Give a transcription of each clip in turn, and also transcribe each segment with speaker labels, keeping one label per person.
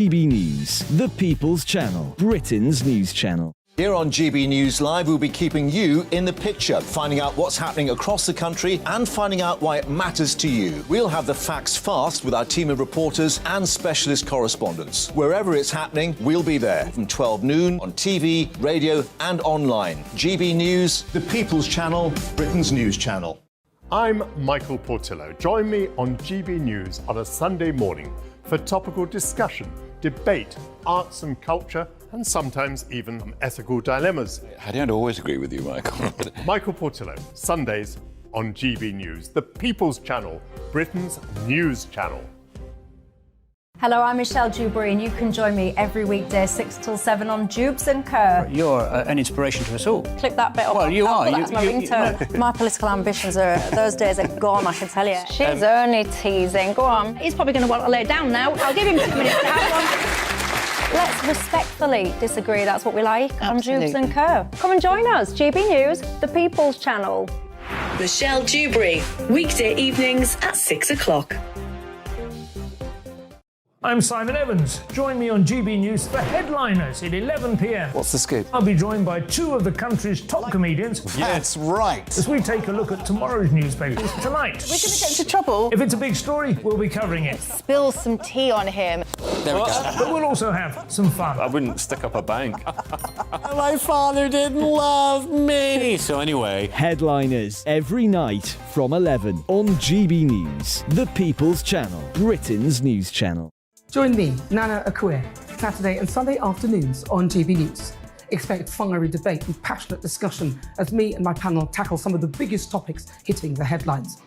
Speaker 1: GB News, the People's Channel, Britain's news channel.
Speaker 2: Here on GB News Live, we'll be keeping you in the picture, finding out what's happening across the country and finding out why it matters to you. We'll have the facts fast with our team of reporters and specialist correspondents. Wherever it's happening, we'll be there from 12 noon on TV, radio and online. GB News, the People's Channel, Britain's news channel.
Speaker 3: I'm Michael Portillo. Join me on GB News on a Sunday morning for topical discussion, debate, arts and culture, and sometimes even ethical dilemmas.
Speaker 4: I don't always agree with you, Michael.
Speaker 3: Michael Portillo, Sundays on GB News, the People's Channel, Britain's news channel.
Speaker 5: Hello, I'm Michelle Dewberry, and you can join me every weekday 6 till 7 on Jubes and Kerr.
Speaker 6: You're an inspiration to us all.
Speaker 5: Clip that bit up.
Speaker 6: Well, you are.
Speaker 5: That's my ringtone. My political ambitions those days are gone, I can tell you. She's only teasing. Go on. He's probably going to want to lay down now. I'll give him 2 minutes to have one. Let's respectfully disagree. That's what we like on Jubes and Kerr. Come and join us. GB News, the People's Channel.
Speaker 7: Michelle Dewberry, weekday evenings at 6 o'clock.
Speaker 8: I'm Simon Evans. Join me on GB News for Headliners at 11 p.m.
Speaker 4: What's the scoop?
Speaker 8: I'll be joined by 2 of the country's top comedians.
Speaker 4: That's right.
Speaker 8: As we take a look at tomorrow's newspapers tonight.
Speaker 9: We're going to get into trouble.
Speaker 8: If it's a big story, we'll be covering it.
Speaker 9: Spill some tea on him.
Speaker 4: There we go.
Speaker 8: But we'll also have some fun.
Speaker 10: I wouldn't stick up a bank.
Speaker 6: My father didn't love me. So anyway,
Speaker 1: Headliners every night from 11 on GB News, the People's Channel, Britain's news channel.
Speaker 11: Join me, Nana Akue, Saturday and Sunday afternoons on GB News. Expect fiery debate and passionate discussion as me and my panel tackle some of the biggest topics hitting the headlines.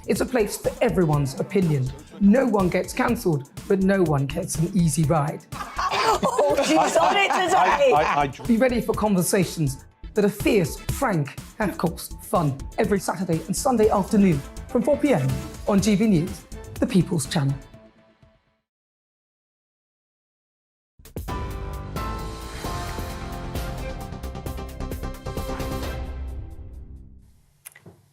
Speaker 11: It's a place for everyone's opinion. No one gets cancelled, but no one gets an easy ride.
Speaker 9: Oh, she's on it today.
Speaker 11: Be ready for conversations that are fierce, frank, and of course, fun. Every Saturday and Sunday afternoon from 4 p.m. on GB News, the People's Channel.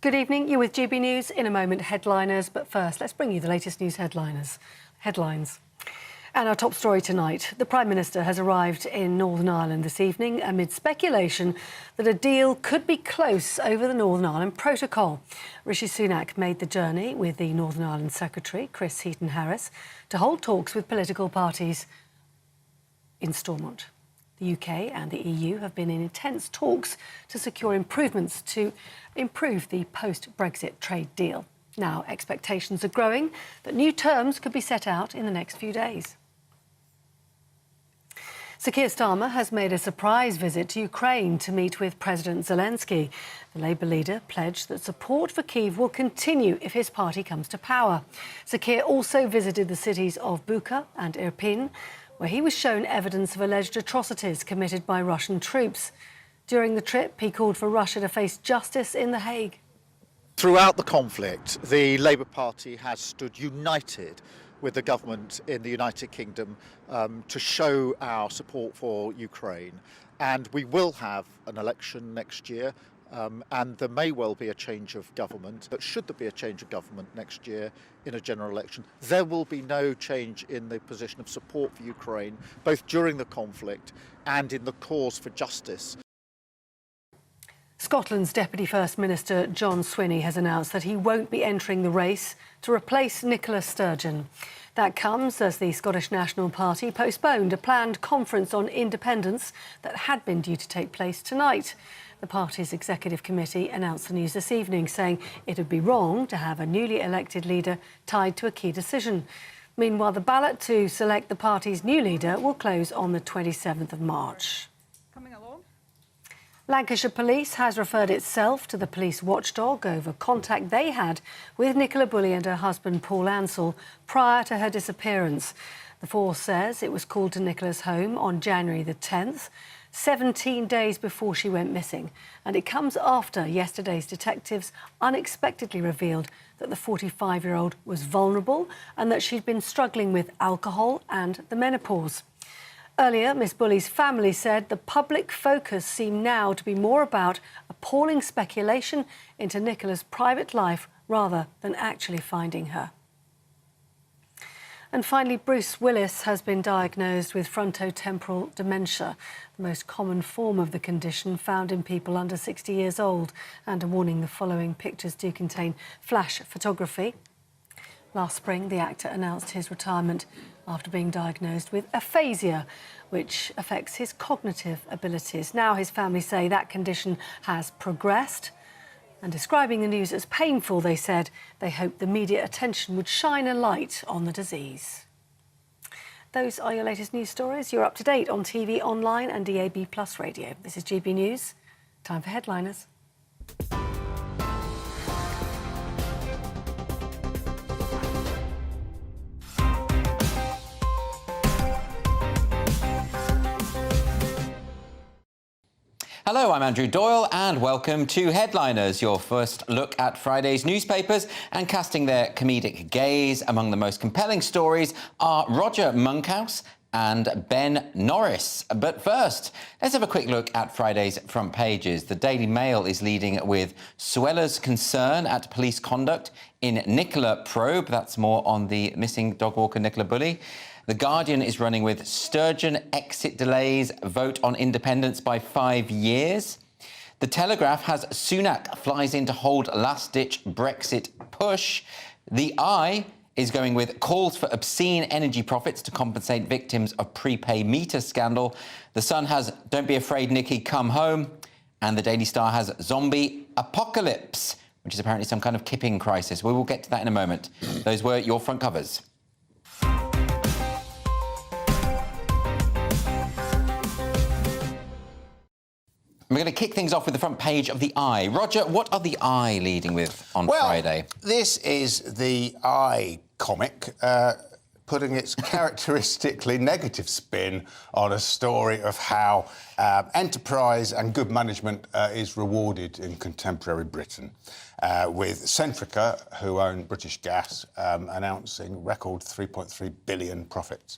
Speaker 12: Good evening, you're with GB News. In a moment, headliners, but first, let's bring you the latest news headlines. And our top story tonight, the Prime Minister has arrived in Northern Ireland this evening amid speculation that a deal could be close over the Northern Ireland Protocol. Rishi Sunak made the journey with the Northern Ireland Secretary, Chris Heaton-Harris, to hold talks with political parties in Stormont. The UK and the EU have been in intense talks to secure improvements to improve the post-Brexit trade deal. Now, expectations are growing that new terms could be set out in the next few days. Sir Keir Starmer has made a surprise visit to Ukraine to meet with President Zelensky. The Labour leader pledged that support for Kyiv will continue if his party comes to power. Sir Keir also visited the cities of Bucha and Irpin, where he was shown evidence of alleged atrocities committed by Russian troops. During the trip, he called for Russia to face justice in The Hague.
Speaker 13: Throughout the conflict, the Labour Party has stood united with the government in the United Kingdom to show our support for Ukraine. And we will have an election next year. And there may well be a change of government, but should there be a change of government next year in a general election, there will be no change in the position of support for Ukraine, both during the conflict and in the cause for justice.
Speaker 12: Scotland's Deputy First Minister John Swinney has announced that he won't be entering the race to replace Nicola Sturgeon. That comes as the Scottish National Party postponed a planned conference on independence that had been due to take place tonight. The party's executive committee announced the news this evening, saying it would be wrong to have a newly elected leader tied to a key decision. Meanwhile, the ballot to select the party's new leader will close on the 27th of March. Lancashire Police has referred itself to the police watchdog over contact they had with Nicola Bulley and her husband Paul Ansell prior to her disappearance. The force says it was called to Nicola's home on January the 10th, 17 days before she went missing, and it comes after yesterday's detectives unexpectedly revealed that the 45-year-old was vulnerable and that she'd been struggling with alcohol and the menopause. Earlier, Miss Bulley's family said the public focus seemed now to be more about appalling speculation into Nicola's private life rather than actually finding her. And finally, Bruce Willis has been diagnosed with frontotemporal dementia, the most common form of the condition found in people under 60 years old. And a warning, the following pictures do contain flash photography. Last spring, the actor announced his retirement after being diagnosed with aphasia, which affects his cognitive abilities. Now his family say that condition has progressed. And describing the news as painful, they said they hoped the media attention would shine a light on the disease. Those are your latest news stories. You're up to date on TV, online and DAB+ radio. This is GB News. Time for headliners.
Speaker 10: Hello, I'm Andrew Doyle and welcome to Headliners, your first look at Friday's newspapers and casting their comedic gaze. Among the most compelling stories are Roger Monkhouse and Ben Norris. But first, let's have a quick look at Friday's front pages. The Daily Mail is leading with Sweller's concern at police conduct in Nicola probe. That's more on the missing dog walker Nicola Bulley. The Guardian is running with Sturgeon exit delays, vote on independence by 5 years. The Telegraph has Sunak flies in to hold last-ditch Brexit push. The Eye is going with calls for obscene energy profits to compensate victims of prepay meter scandal. The Sun has Don't Be Afraid, Nikki, Come Home. And the Daily Star has Zombie Apocalypse, which is apparently some kind of kipping crisis. We will get to that in a moment. Those were your front covers. We're going to kick things off with the front page of The Eye. Roger, what are The Eye leading with on Friday?
Speaker 6: This is The Eye comic, putting its characteristically negative spin on a story of how enterprise and good management is rewarded in contemporary Britain, with Centrica, who own British Gas, announcing record 3.3 billion profits.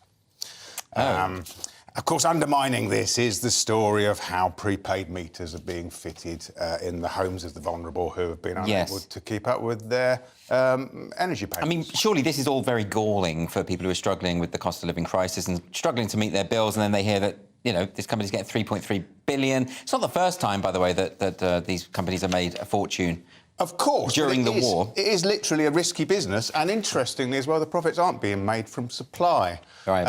Speaker 6: Of course, undermining this is the story of how prepaid meters are being fitted in the homes of the vulnerable who have been unable to keep up with their energy payments.
Speaker 10: I mean, surely this is all very galling for people who are struggling with the cost of living crisis and struggling to meet their bills, and then they hear that, you know, this company's getting 3.3 billion. It's not the first time, by the way, that these companies have made a fortune.
Speaker 6: Of course.
Speaker 10: During the war.
Speaker 6: It is literally a risky business, and interestingly as well, the profits aren't being made from supply.
Speaker 10: Right.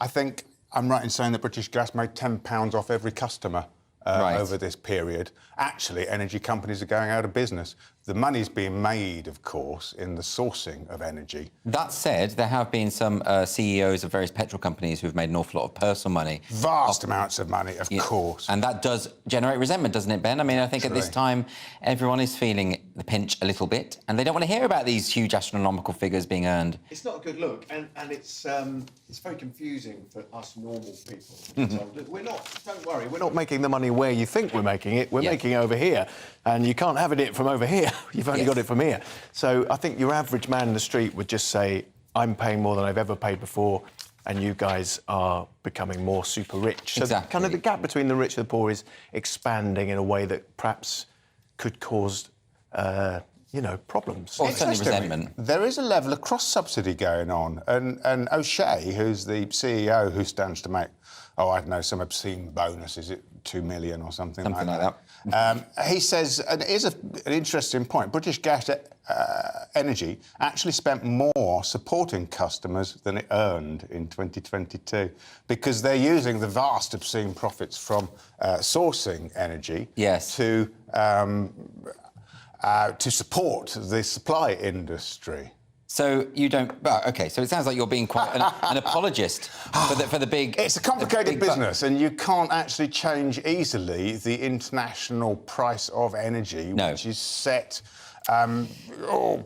Speaker 6: I think I'm right in saying that British Gas made £10 off every customer over this period. Actually, energy companies are going out of business. The money's being made, of course, in the sourcing of energy.
Speaker 10: That said, there have been some CEOs of various petrol companies who've made an awful lot of personal money.
Speaker 6: Vast amounts of money, of course.
Speaker 10: And that does generate resentment, doesn't it, Ben? I mean, I think at this time, everyone is feeling the pinch a little bit, and they don't want to hear about these huge astronomical figures being earned.
Speaker 14: It's not a good look, and it's very confusing for us normal people. So, we're not, don't worry, we're not making the money where you think we're making it. We're making it over here, and you can't have it from over here. You've only got it from here. So I think your average man in the street would just say, I'm paying more than I've ever paid before, and you guys are becoming more super rich. So kind of the gap between the rich and the poor is expanding in a way that perhaps could cause, you know, problems.
Speaker 10: Or certainly resentment.
Speaker 6: There is a level of cross-subsidy going on, and O'Shea, who's the CEO, who stands to make, I don't know, some obscene bonus, is it 2 million or something like that? He says, and it is an interesting point, British Gas Energy actually spent more supporting customers than it earned in 2022 because they're using the vast obscene profits from sourcing energy to support the supply industry.
Speaker 10: So you don't... Well, OK, so it sounds like you're being quite an apologist for the big...
Speaker 6: It's a complicated business, and you can't actually change easily the international price of energy, which is set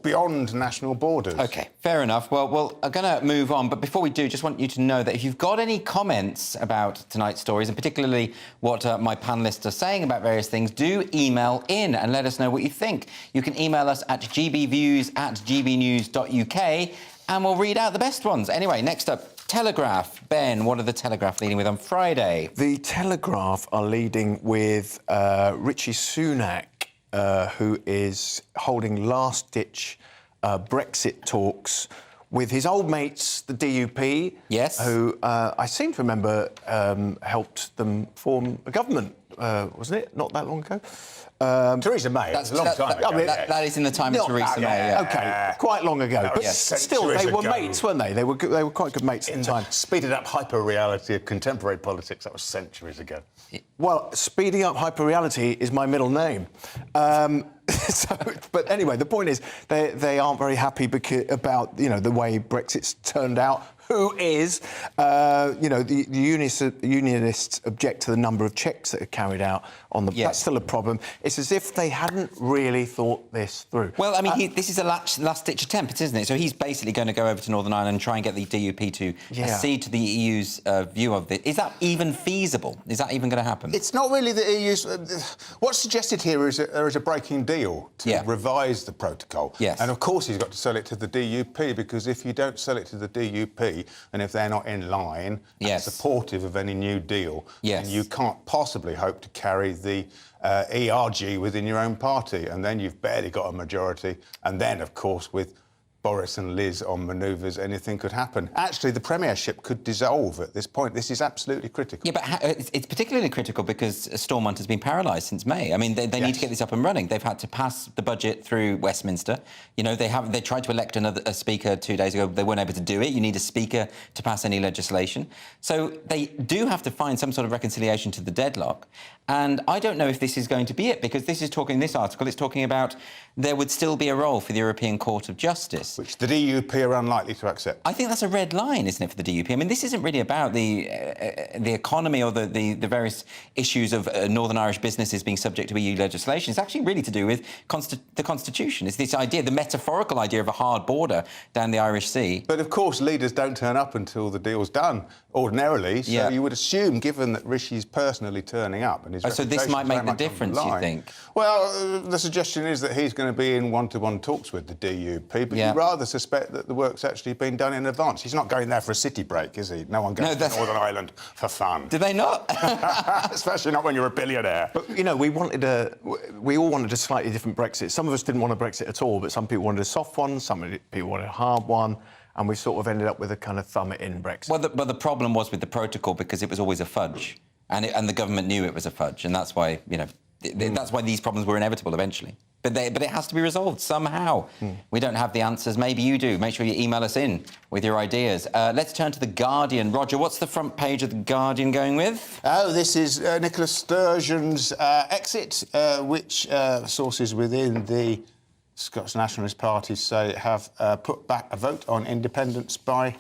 Speaker 6: beyond national borders.
Speaker 10: OK, fair enough. Well, I'm going to move on, but before we do, just want you to know that if you've got any comments about tonight's stories, and particularly what my panellists are saying about various things, do email in and let us know what you think. You can email us at gbviews@gbnews.uk, and we'll read out the best ones. Anyway, next up, Telegraph. Ben, what are the Telegraph leading with on Friday?
Speaker 14: The Telegraph are leading with Rishi Sunak, who is holding last-ditch Brexit talks with his old mates, the DUP,
Speaker 10: yes,
Speaker 14: who I seem to remember helped them form a government, wasn't it? Not that long ago.
Speaker 6: Theresa May.
Speaker 10: That's
Speaker 6: a long time ago.
Speaker 10: That is in the time of Theresa May. Yeah.
Speaker 14: Okay, quite long ago. But still, they were mates, weren't they? They were quite good mates at the time.
Speaker 6: Speeded up hyper-reality of contemporary politics, that was centuries ago.
Speaker 14: Well, speeding up hyper-reality is my middle name. But anyway, the point is they aren't very happy about the way Brexit's turned out. Who is? The unionists object to the number of checks that are carried out on the... That's still a problem. It's as if they hadn't really thought this through.
Speaker 10: Well, I mean, this is a last-ditch attempt, isn't it? So he's basically going to go over to Northern Ireland and try and get the DUP to accede to the EU's view of it. Is that even feasible? Is that even going to happen?
Speaker 6: It's not really the EU's... what's suggested here is that there is a breaking deal to revise the protocol.
Speaker 10: Yes.
Speaker 6: And, of course, he's got to sell it to the DUP, because if you don't sell it to the DUP, and if they're not in line and supportive of any new deal, then you can't possibly hope to carry the ERG within your own party, and then you've barely got a majority. And then, of course, with Boris and Liz on manoeuvres, anything could happen. Actually, the Premiership could dissolve at this point. This is absolutely critical.
Speaker 10: Yeah, but it's particularly critical because Stormont has been paralysed since May. I mean, they need to get this up and running. They've had to pass the budget through Westminster. They tried to elect a speaker 2 days ago. They weren't able to do it. You need a speaker to pass any legislation. So they do have to find some sort of reconciliation to the deadlock. And I don't know if this is going to be it, because this article is talking about there would still be a role for the European Court of Justice.
Speaker 6: Which the DUP are unlikely to accept.
Speaker 10: I think that's a red line, isn't it, for the DUP? I mean, this isn't really about the economy or the various issues of Northern Irish businesses being subject to EU legislation. It's actually really to do with the Constitution. It's this idea, the metaphorical idea of a hard border down the Irish Sea.
Speaker 6: But, of course, leaders don't turn up until the deal's done, ordinarily. So you would assume, given that Rishi's personally turning up... and
Speaker 10: so this might make the difference, you think?
Speaker 6: Well, the suggestion is that he's going to be in one-to-one talks with the DUP, but you rather suspect that the work's actually been done in advance. He's not going there for a city break, is he? No one goes to Northern Ireland for fun.
Speaker 10: Do they not?
Speaker 6: Especially not when you're a billionaire.
Speaker 14: But, we all wanted a slightly different Brexit. Some of us didn't want a Brexit at all, but some people wanted a soft one, some people wanted a hard one, and we sort of ended up with a kind of thumb-it-in Brexit.
Speaker 10: Well, but the problem was with the protocol, because it was always a fudge. And the government knew it was a fudge, and that's why, that's why these problems were inevitable eventually. But it has to be resolved somehow. We don't have the answers. Maybe you do. Make sure you email us in with your ideas. Let's turn to The Guardian. Roger, what's the front page of The Guardian going with?
Speaker 6: Oh, this is Nicola Sturgeon's exit, which sources within the Scots Nationalist Party say have put back a vote on independence by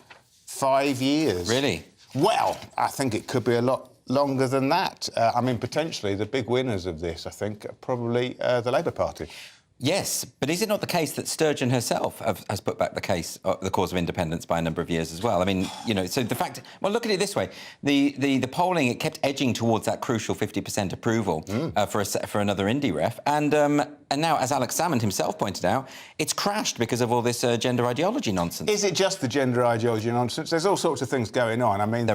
Speaker 6: 5 years.
Speaker 10: Really?
Speaker 6: Well, I think it could be a lot longer than that. I mean, potentially the big winners of this, I think, are probably the Labour Party.
Speaker 10: Yes, but is it not the case that Sturgeon herself has put back the cause of independence by a number of years as well? I mean, so the fact... Well, look at it this way. The polling, it kept edging towards that crucial 50% approval for another indie ref. And now, as Alex Salmond himself pointed out, it's crashed because of all this gender ideology nonsense.
Speaker 6: Is it just the gender ideology nonsense? There's all sorts of things going on. I mean,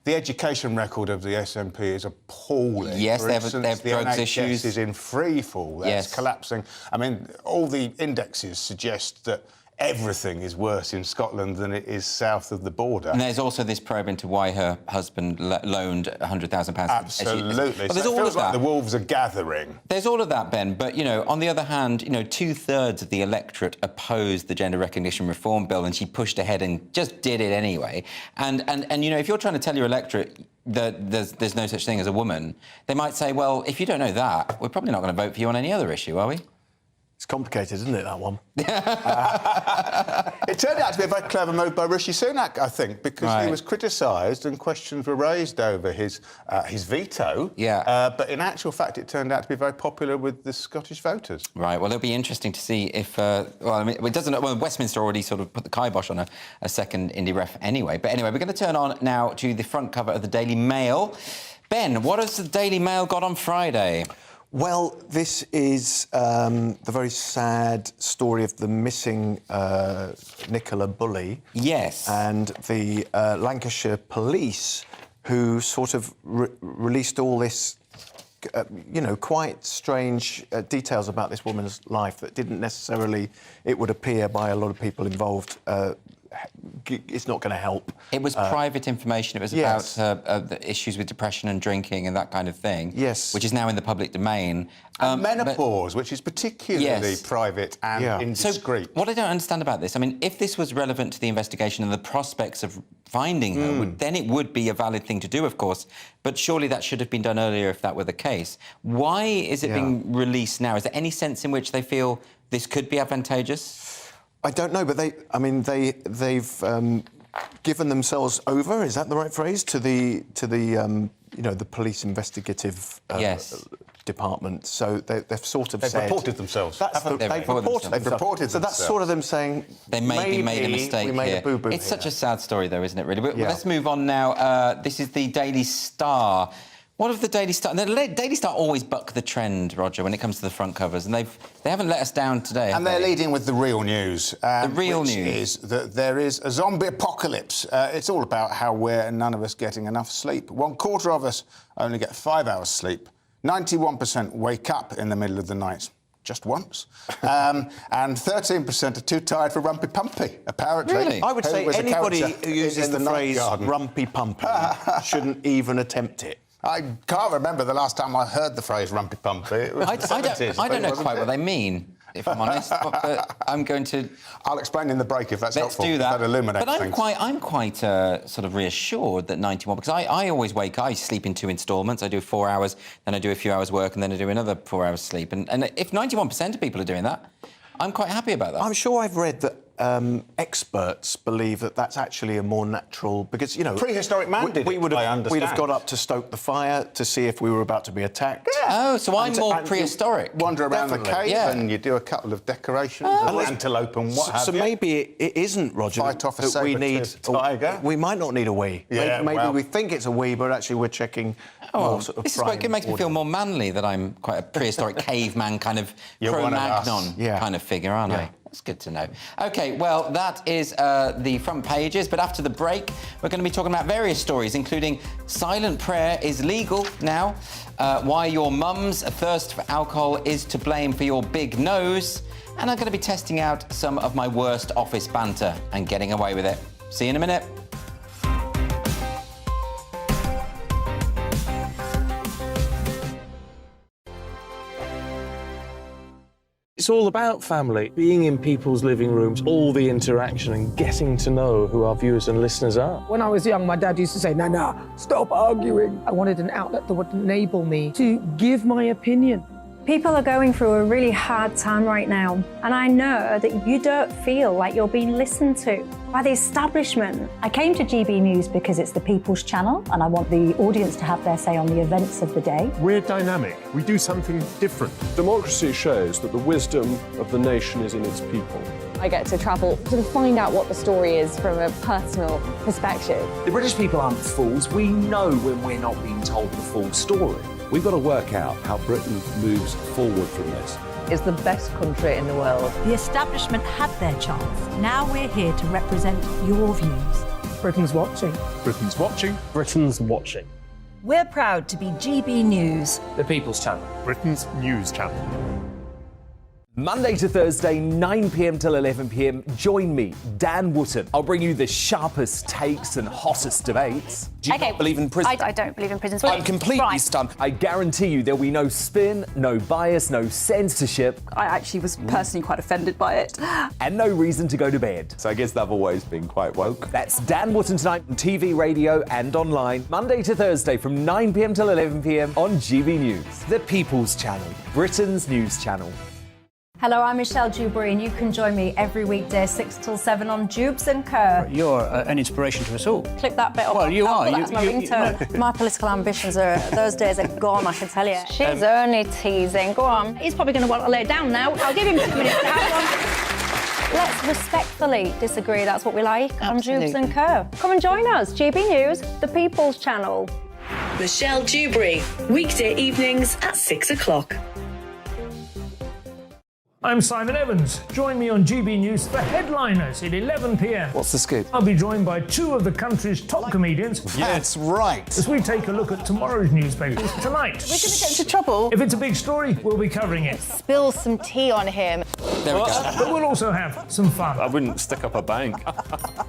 Speaker 6: the education record of the SNP is appalling.
Speaker 10: Yes,
Speaker 6: For instance,
Speaker 10: they have
Speaker 6: the
Speaker 10: drugs
Speaker 6: NHS
Speaker 10: issues.
Speaker 6: is in free fall. That's collapsing. I mean, all the indexes suggest that everything is worse in Scotland than it is south of the border.
Speaker 10: And there's also this probe into why her husband loaned £100,000.
Speaker 6: Absolutely.
Speaker 10: Well,
Speaker 6: so it feels like the wolves are gathering.
Speaker 10: There's all of that, Ben. But, on the other hand, 2/3 of the electorate opposed the gender recognition reform bill, and she pushed ahead and just did it anyway. And if you're trying to tell your electorate that there's no such thing as a woman, they might say, well, if you don't know that, we're probably not going to vote for you on any other issue, are we?
Speaker 14: It's complicated, isn't it, that one?
Speaker 6: It turned out to be a very clever move by Rishi Sunak, I think, because he was criticised and questions were raised over his veto. But in actual fact, it turned out to be very popular with the Scottish voters.
Speaker 10: Right. Well, it'll be interesting to see if... Westminster already sort of put the kibosh on a second indie ref anyway. But anyway, we're going to turn on now to the front cover of the Daily Mail. Ben, what has the Daily Mail got on Friday?
Speaker 14: Well, this is the very sad story of the missing Nicola Bulley.
Speaker 10: Yes.
Speaker 14: And the Lancashire police, who sort of released all this, quite strange details about this woman's life that didn't necessarily, it would appear by a lot of people involved, it's not going to help.
Speaker 10: It was private information. It was about the issues with depression and drinking and that kind of thing.
Speaker 6: Yes.
Speaker 10: Which is now in the public domain.
Speaker 6: And menopause, which is particularly private and indiscreet.
Speaker 10: So what I don't understand about this, I mean, if this was relevant to the investigation and the prospects of finding her, then it would be a valid thing to do, of course. But surely that should have been done earlier if that were the case. Why is it being released now? Is there any sense in which they feel this could be advantageous?
Speaker 14: I don't know, but they've given themselves over. Is that the right phrase? To the the police investigative department. So they've sort of said...
Speaker 6: reported themselves.
Speaker 14: They've reported themselves. So that's sort of them saying...
Speaker 10: They maybe made a mistake
Speaker 14: we made
Speaker 10: here.
Speaker 14: a boo-boo
Speaker 10: It's
Speaker 14: here.
Speaker 10: such a sad story, though, isn't it, really? But let's move on now. This is the Daily Star. What of the Daily Star? The Daily Star always buck the trend, Roger, when it comes to the front covers, and they haven't let us down today,
Speaker 6: And they're leading with the real news.
Speaker 10: Which
Speaker 6: is that there is a zombie apocalypse. It's all about how we're none of us getting enough sleep. 1/4 of us only get 5 hours sleep. 91% wake up in the middle of the night. Just once. And 13% are too tired for rumpy pumpy, apparently.
Speaker 10: Really?
Speaker 14: I would say anybody who uses the phrase rumpy pumpy shouldn't even attempt it.
Speaker 6: I can't remember the last time I heard the phrase rumpy pumpy. It was the 70s,
Speaker 10: I don't know
Speaker 6: wasn't
Speaker 10: quite
Speaker 6: it?
Speaker 10: what they mean, if I'm honest. But I'm going to...
Speaker 6: I'll explain in the break if that's
Speaker 10: Let's
Speaker 6: helpful.
Speaker 10: do that.
Speaker 6: That illuminates
Speaker 10: but
Speaker 6: things.
Speaker 10: I'm quite sort of reassured that 91, because I always wake up, I sleep in 2 instalments. I do 4 hours, then I do a few hours work, and then I do another 4 hours sleep. And if 91% of people are doing that, I'm quite happy about that.
Speaker 14: I'm sure I've read that experts believe that that's actually a more natural... Because,
Speaker 6: Prehistoric man did
Speaker 14: we
Speaker 6: it,
Speaker 14: would
Speaker 6: I
Speaker 14: have,
Speaker 6: understand.
Speaker 14: we'd have got up to stoke the fire to see if we were about to be attacked.
Speaker 10: Oh, so I'm more prehistoric.
Speaker 6: Wander around the
Speaker 14: Definitely.
Speaker 6: cave and you do a couple of decorations, an antelope and what have
Speaker 14: So
Speaker 6: you.
Speaker 14: maybe it isn't, Roger,
Speaker 6: Fight off a
Speaker 14: that we need...
Speaker 6: saber-toothed tiger.
Speaker 14: We might not need a wee.
Speaker 6: Yeah,
Speaker 14: maybe
Speaker 6: well.
Speaker 14: we think it's a wee, but actually we're checking more sort of
Speaker 10: This is quite, it makes me feel more manly that I'm quite a prehistoric caveman kind of Cro-Magnon kind of figure, aren't I? That's good to know. OK, well, that is the front pages, but after the break, we're going to be talking about various stories, including silent prayer is legal now, why your mum's thirst for alcohol is to blame for your big nose, and I'm going to be testing out some of my worst office banter and getting away with it. See you in a minute.
Speaker 15: It's all about family, being in people's living rooms, all the interaction and getting to know who our viewers and listeners are.
Speaker 11: When I was young, my dad used to say, "Nah, stop arguing." I wanted an outlet that would enable me to give my opinion.
Speaker 5: People are going through a really hard time right now, and I know that you don't feel like you're being listened to by the establishment. I came to GB News because it's the People's Channel, and I want the audience to have their say on the events of the day.
Speaker 3: We're dynamic. We do something different.
Speaker 15: Democracy shows that the wisdom of the nation is in its people.
Speaker 16: I get to travel to find out what the story is from a personal perspective.
Speaker 17: The British people aren't fools. We know when we're not being told the full story. We've got to work out how Britain moves forward from this.
Speaker 9: It's the best country in the world.
Speaker 18: The establishment had their chance. Now we're here to represent your views.
Speaker 11: Britain's watching.
Speaker 3: Britain's watching.
Speaker 15: Britain's watching.
Speaker 18: We're proud to be GB News.
Speaker 15: The People's Channel.
Speaker 3: Britain's news channel.
Speaker 1: Monday to Thursday, 9 p.m. till 11 p.m. Join me, Dan Wootton. I'll bring you the sharpest takes and hottest debates. Do you not believe in prison?
Speaker 5: I don't believe in prison.
Speaker 1: I'm completely stunned. I guarantee you there'll be no spin, no bias, no censorship.
Speaker 16: I actually was personally quite offended by it.
Speaker 1: And no reason to go to bed.
Speaker 17: So I guess they've always been quite woke.
Speaker 1: That's Dan Wootton tonight on TV, radio and online. Monday to Thursday from 9 p.m. till 11 p.m. on GB News. The People's Channel, Britain's news channel.
Speaker 5: Hello, I'm Michelle Dewberry, and you can join me every weekday 6 till 7 on Jubes and Kerr.
Speaker 19: You're an inspiration to us all.
Speaker 5: Clip that bit up.
Speaker 19: Well, you are.
Speaker 5: That's my ringtone. My political ambitions those days are gone, I can tell you. She's only teasing. Go on. He's probably going to want to lay down now. I'll give him 2 minutes to have one. Let's respectfully disagree. That's what we like on Jubes and Kerr. Come and join us. GB News, the People's Channel.
Speaker 7: Michelle Dewberry, weekday evenings at 6 o'clock.
Speaker 8: I'm Simon Evans. Join me on GB News for Headliners at 11 p.m.
Speaker 17: What's the scoop?
Speaker 8: I'll be joined by 2 of the country's top comedians.
Speaker 14: That's right.
Speaker 8: As we take a look at tomorrow's newspapers tonight.
Speaker 9: We're going to get into trouble.
Speaker 8: If it's a big story, we'll be covering it.
Speaker 9: Spill some tea on him.
Speaker 10: There we go.
Speaker 8: But we'll also have some fun.
Speaker 15: I wouldn't stick up a bank.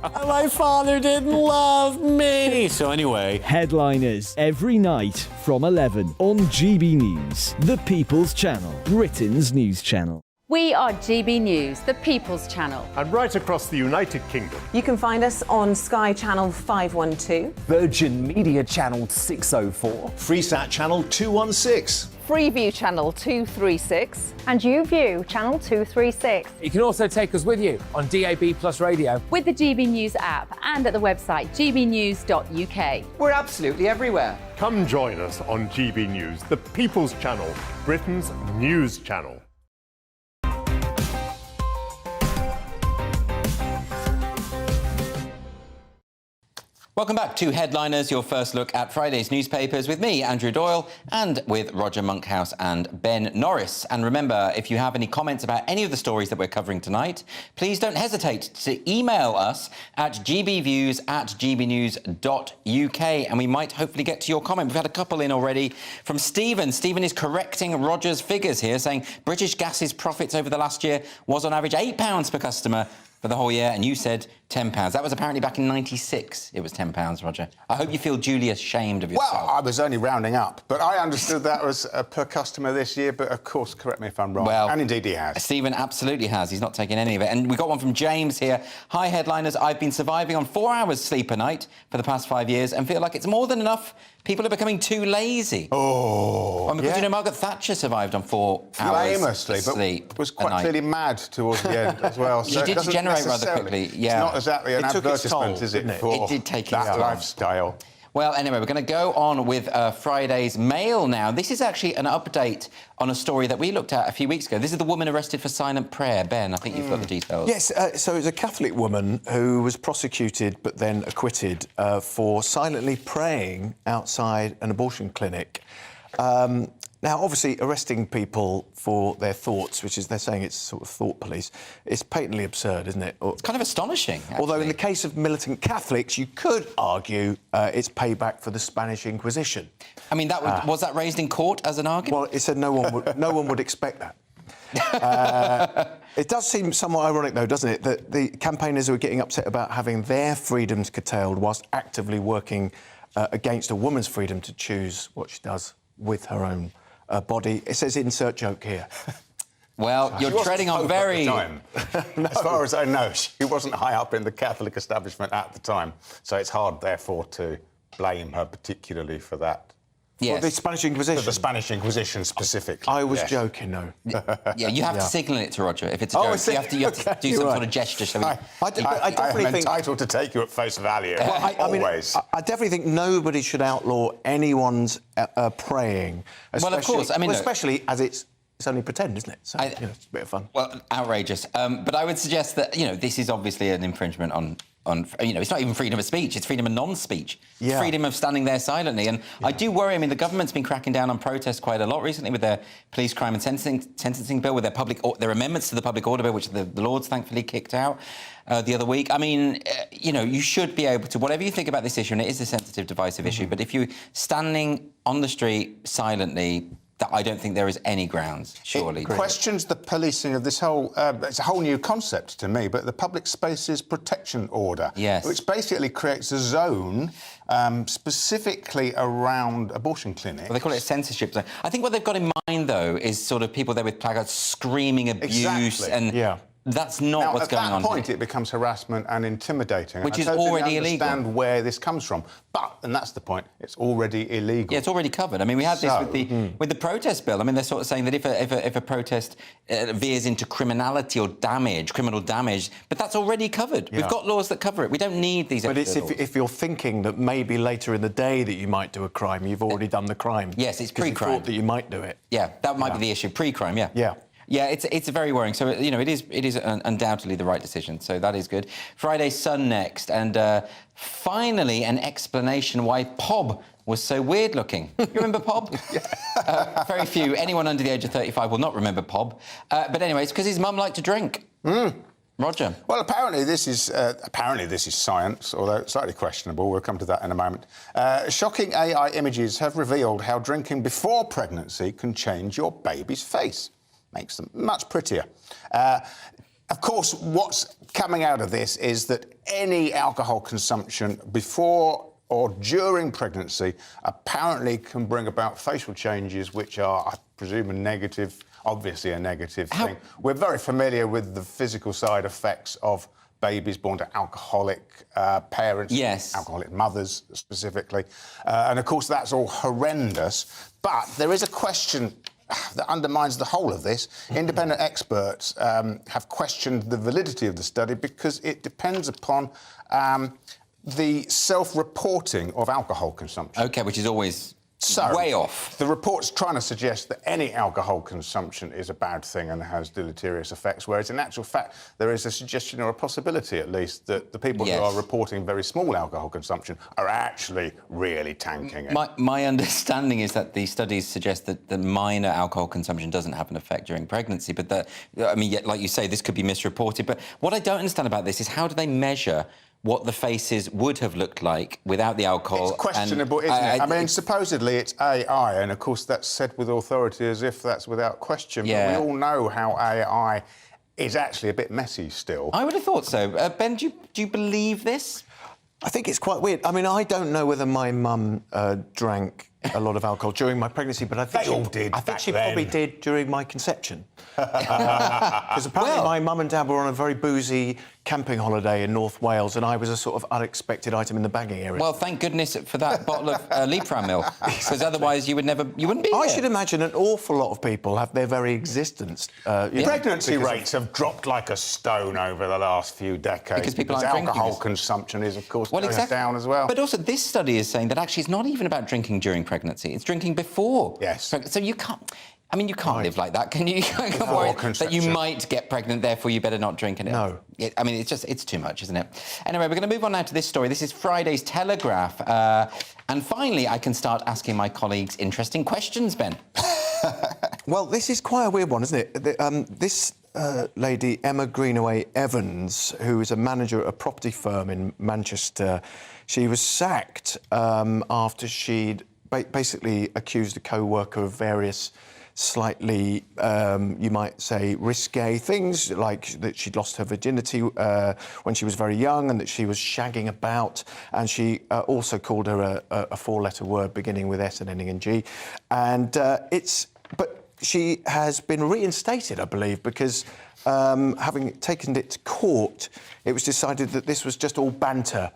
Speaker 4: My father didn't love me. So anyway.
Speaker 20: Headliners every night from 11 on GB News, the People's Channel, Britain's news channel.
Speaker 21: We are GB News, the People's Channel.
Speaker 3: And right across the United Kingdom.
Speaker 22: You can find us on Sky Channel 512.
Speaker 1: Virgin Media Channel 604.
Speaker 2: Freesat Channel 216.
Speaker 16: Freeview Channel 236.
Speaker 5: And YouView Channel 236.
Speaker 23: You can also take us with you on DAB Plus Radio.
Speaker 21: With the GB News app and at the website gbnews.uk.
Speaker 24: We're absolutely everywhere.
Speaker 3: Come join us on GB News, the People's Channel, Britain's news channel.
Speaker 10: Welcome back to Headliners, your first look at Friday's newspapers with me, Andrew Doyle, and with Roger Monkhouse and Ben Norris. And remember, if you have any comments about any of the stories that we're covering tonight, please don't hesitate to email us at gbviews@gbnews.uk, and we might hopefully get to your comment. We've had a couple in already from Stephen. Stephen is correcting Roger's figures here, saying British Gas's profits over the last year was on average £8 per customer for the whole year, and you said £10. That was apparently back in '96. It was £10, Roger. I hope you feel duly ashamed of yourself.
Speaker 6: Well, I was only rounding up, but I understood that was per customer this year. But of course, correct me if I'm wrong.
Speaker 10: Well,
Speaker 6: and indeed he has.
Speaker 10: Stephen absolutely has. He's not taking any of it. And we got one from James here. Hi, Headliners. I've been surviving on 4 hours sleep a night for the past 5 years and feel like it's more than enough. People are becoming too lazy.
Speaker 6: Oh,
Speaker 10: because you know Margaret Thatcher survived on 4 hours
Speaker 6: famously,
Speaker 10: sleep.
Speaker 6: But was quite clearly mad towards the end as well.
Speaker 10: She did degenerate rather quickly. Yeah,
Speaker 6: it's not exactly an advertisement, is it?
Speaker 10: It did take
Speaker 6: that lifestyle.
Speaker 10: Well, anyway, we're going to go on with Friday's Mail now. This is actually an update on a story that we looked at a few weeks ago. This is the woman arrested for silent prayer. Ben, I think you've got the details.
Speaker 14: Yes, so it was a Catholic woman who was prosecuted but then acquitted for silently praying outside an abortion clinic. Now, obviously, arresting people for their thoughts, which is, they're saying it's sort of thought police, it's patently absurd, isn't it?
Speaker 10: It's kind of astonishing, actually.
Speaker 14: Although in the case of militant Catholics, you could argue it's payback for the Spanish Inquisition.
Speaker 10: I mean, that was that raised in court as an argument?
Speaker 14: Well, it said no one would expect that. It does seem somewhat ironic, though, doesn't it, that the campaigners who are getting upset about having their freedoms curtailed whilst actively working against a woman's freedom to choose what she does with her own body. It says insert joke here.
Speaker 10: Well, you're treading on very...
Speaker 6: No. As far as I know, she wasn't high up in the Catholic establishment at the time, so it's hard, therefore, to blame her particularly for that.
Speaker 14: Yes. For the Spanish Inquisition?
Speaker 6: For the Spanish Inquisition, specifically.
Speaker 14: I was joking, no.
Speaker 10: Yeah, you have to signal it to Roger if it's a joke. You have to do some sort of gesture. So
Speaker 6: I definitely am entitled to take you at face value, always.
Speaker 14: I definitely think nobody should outlaw anyone's praying.
Speaker 10: Well, of course. I mean,
Speaker 14: especially as it's only pretend, isn't it? So, it's a bit of fun.
Speaker 10: Well, outrageous. But I would suggest that, this is obviously an infringement on, it's not even freedom of speech, it's freedom of non-speech.
Speaker 14: Yeah.
Speaker 10: Freedom of standing there silently. And I do worry, the government's been cracking down on protests quite a lot recently with their police crime and sentencing bill, with their amendments to the public order bill, which the Lords thankfully kicked out the other week. You should be able to, whatever you think about this issue, and it is a sensitive, divisive issue, but if you're standing on the street silently, I don't think there is any grounds, surely.
Speaker 6: It questions the policing of this whole... it's a whole new concept to me, but the Public Spaces Protection Order, which basically creates a zone specifically around abortion clinics.
Speaker 10: Well, they call it a censorship zone. I think what they've got in mind, though, is sort of people there with placards screaming abuse and... That's not what's going on.
Speaker 6: At that point, it becomes harassment and intimidating.
Speaker 10: Which is already illegal.
Speaker 6: I understand where this comes from. But, and that's the point, it's already illegal.
Speaker 10: Yeah, it's already covered. We had this with the protest bill. They're sort of saying that if a protest veers into criminality or criminal damage, but that's already covered. Yeah. We've got laws that cover it. We don't need these extra laws.
Speaker 14: But it's if you're thinking that maybe later in the day that you might do a crime, you've already done the crime.
Speaker 10: Yes, it's pre-crime.
Speaker 14: You thought that you might do it.
Speaker 10: Yeah, that might be the issue. Pre-crime, yeah.
Speaker 14: Yeah.
Speaker 10: Yeah, it's very worrying. So, it is undoubtedly the right decision. So that is good. Friday's Sun next. And finally, an explanation why Pob was so weird-looking. You remember Pob? Very few. Anyone under the age of 35 will not remember Pob. But anyway, it's because his mum liked to drink. Roger.
Speaker 6: Well, apparently this is science, although slightly questionable. We'll come to that in a moment. Shocking AI images have revealed how drinking before pregnancy can change your baby's face. makes them much prettier. Of course, what's coming out of this is that any alcohol consumption before or during pregnancy apparently can bring about facial changes which are, I presume, obviously a negative thing. We're very familiar with the physical side effects of babies born to alcoholic parents, alcoholic mothers specifically. And of course, that's all horrendous. But there is a question that undermines the whole of this. Independent experts have questioned the validity of the study because it depends upon the self-reporting of alcohol consumption.
Speaker 10: OK, which is always way off.
Speaker 6: The report's trying to suggest that any alcohol consumption is a bad thing and has deleterious effects, whereas in actual fact there is a suggestion or a possibility at least that the people who are reporting very small alcohol consumption are actually really tanking it.
Speaker 10: My understanding is that the studies suggest that the minor alcohol consumption doesn't have an effect during pregnancy, but I mean, like you say, this could be misreported. But what I don't understand about this is how do they measure what the faces would have looked like without the alcohol?
Speaker 6: It's questionable, isn't it? I mean, supposedly it's AI, and of course that's said with authority as if that's without question. But we all know how AI is actually a bit messy still.
Speaker 10: I would have thought so. Ben, do you believe this?
Speaker 14: I think it's quite weird. I mean, I don't know whether my mum drank a lot of alcohol during my pregnancy, but I think she probably did during my conception. Because apparently my mum and dad were on a very boozy camping holiday in North Wales, and I was a sort of unexpected item in the bagging area.
Speaker 10: Well, thank goodness for that bottle of Lipramil, because otherwise you wouldn't be
Speaker 14: I
Speaker 10: here.
Speaker 14: should imagine an awful lot of people have their very existence.
Speaker 6: Pregnancy rates have dropped like a stone over the last few decades
Speaker 10: because people aren't
Speaker 6: alcohol
Speaker 10: drinking.
Speaker 6: Consumption is, of course, going down as well.
Speaker 10: But also, this study is saying that actually it's not even about drinking during pregnancy; it's drinking before.
Speaker 6: Yes.
Speaker 10: So you can't. I mean, you can't live like that, can you? You can't worry that you might get pregnant, therefore you better not drink it.
Speaker 14: No.
Speaker 10: I mean, it's too much, isn't it? Anyway, we're going to move on now to this story. This is Friday's Telegraph. And finally, I can start asking my colleagues interesting questions, Ben.
Speaker 14: Well, this is quite a weird one, isn't it? This lady, Emma Greenaway Evans, who is a manager at a property firm in Manchester, she was sacked after she'd basically accused a co-worker of various slightly, you might say, risque things, like that she'd lost her virginity when she was very young and that she was shagging about. And she also called her a four-letter word beginning with S and ending in G. And but she has been reinstated, I believe, because having taken it to court, it was decided that this was just all banter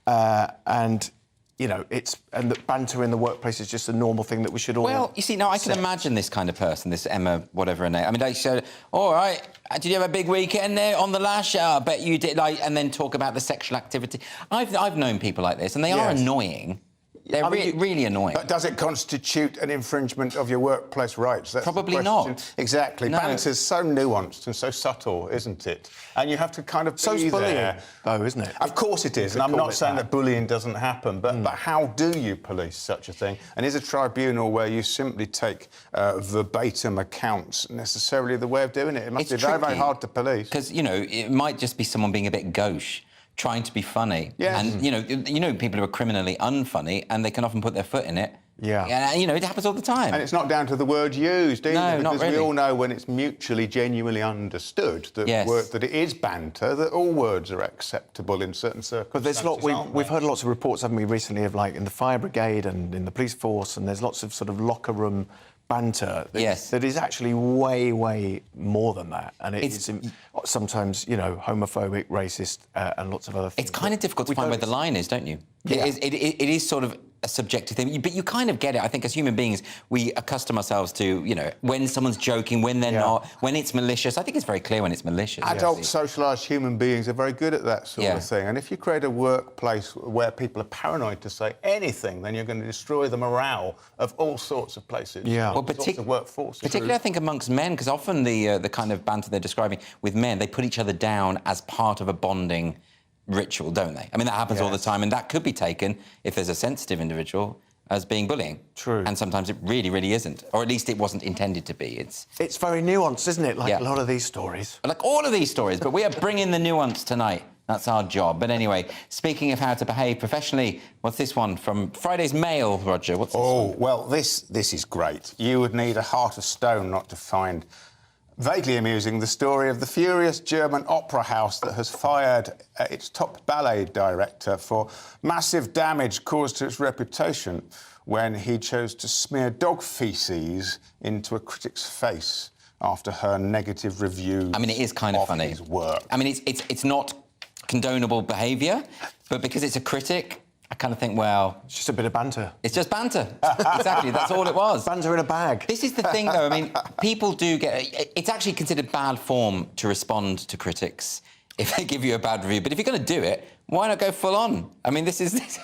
Speaker 14: and that banter in the workplace is just a normal thing that we should all...
Speaker 10: Well, you see, now I can imagine this kind of person, this Emma, whatever her name. I mean, they said, all right, did you have a big weekend there on the lash? I bet you did, and then talk about the sexual activity. I've known people like this, and they are annoying. They're really annoying.
Speaker 6: But does it constitute an infringement of your workplace rights? That's
Speaker 10: probably not.
Speaker 6: Exactly.
Speaker 10: No.
Speaker 6: Banter's so nuanced and so subtle, isn't it? And you have to kind of be
Speaker 14: bullying, though, isn't it?
Speaker 6: Of course it is. And I'm not saying that bullying doesn't happen, but how do you police such a thing? And is a tribunal where you simply take verbatim accounts necessarily the way of doing it? It must be very, very hard to police.
Speaker 10: Because, it might just be someone being a bit gauche, trying to be funny. Yeah. And, people who are criminally unfunny, and they can often put their foot in it.
Speaker 14: Yeah.
Speaker 10: And, it happens all the time.
Speaker 6: And it's not down to the word used, either.
Speaker 10: No,
Speaker 6: because
Speaker 10: not really.
Speaker 6: we all know when it's mutually, genuinely understood that, that it is banter, that all words are acceptable in certain circumstances.
Speaker 14: But we've heard lots of reports, haven't we, recently, of, like, in the fire brigade and in the police force, and there's lots of sort of locker room banter that is actually way, way more than that. And it's sometimes, homophobic, racist, and lots of other things.
Speaker 10: It's kind of difficult to find where the line is, don't you?
Speaker 14: Yeah.
Speaker 10: It is sort of a subjective thing, but you kind of get it. I think as human beings, we accustom ourselves to, when someone's joking, when they're not, when it's malicious. I think it's very clear when it's malicious.
Speaker 6: Adult, socialised human beings are very good at that sort of thing. And if you create a workplace where people are paranoid to say anything, then you're going to destroy the morale of all sorts of places.
Speaker 14: Yeah.
Speaker 6: All sorts of workforces.
Speaker 10: Particularly, I think, amongst men, because often the kind of banter they're describing with men, they put each other down as part of a bonding ritual, don't they? I mean, that happens all the time, and that could be taken, if there's a sensitive individual, as being bullying.
Speaker 14: True.
Speaker 10: And sometimes it really, really isn't. Or at least it wasn't intended to be. It's
Speaker 14: very nuanced, isn't it? Like a lot of these stories.
Speaker 10: Like all of these stories, but we are bringing the nuance tonight. That's our job. But anyway, speaking of how to behave professionally, what's this one from Friday's Mail, Roger? What's this one?
Speaker 6: Well, this is great. You would need a heart of stone not to find Vaguely amusing, the story of the furious German opera house that has fired its top ballet director for massive damage caused to its reputation when he chose to smear dog faeces into a critic's face after her negative review.
Speaker 10: I mean, it is kind of funny.
Speaker 6: His work.
Speaker 10: I mean, it's not condonable behaviour, but because it's a critic, I kind of think, well...
Speaker 14: It's just a bit of banter.
Speaker 10: It's just banter. Exactly, that's all it was.
Speaker 14: Banter in a bag.
Speaker 10: This is the thing, though. I mean, people do get... It's actually considered bad form to respond to critics if they give you a bad review. But if you're going to do it, why not go full on? I mean, this is...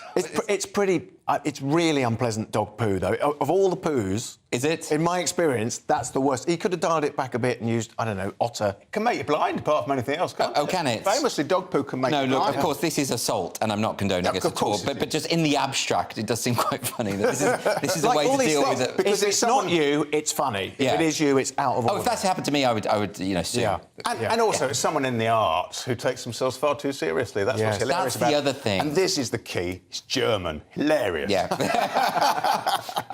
Speaker 14: It's pretty... it's really unpleasant dog poo, though. Of all the poos...
Speaker 10: Is it?
Speaker 14: In my experience, that's the worst. He could have dialed it back a bit and used, I don't know, otter.
Speaker 6: It can make you blind, apart from anything else, can't it?
Speaker 10: Oh, can it?
Speaker 6: Famously, dog poo can make you blind.
Speaker 10: No, look, of course, this is assault, and I'm not condoning it at all. But just in the abstract, it does seem quite funny that this is a way to deal with it.
Speaker 14: Because if it's not you, it's funny.
Speaker 10: Yeah.
Speaker 14: If it is you, it's out of order.
Speaker 10: Oh, if that's happened to me, I would, sue.
Speaker 14: Yeah.
Speaker 6: And also, it's someone in the arts who takes themselves far too seriously. That's what's hilarious about it.
Speaker 10: That's the other thing.
Speaker 6: And this is the key. It's German. Hilarious.
Speaker 10: Yeah.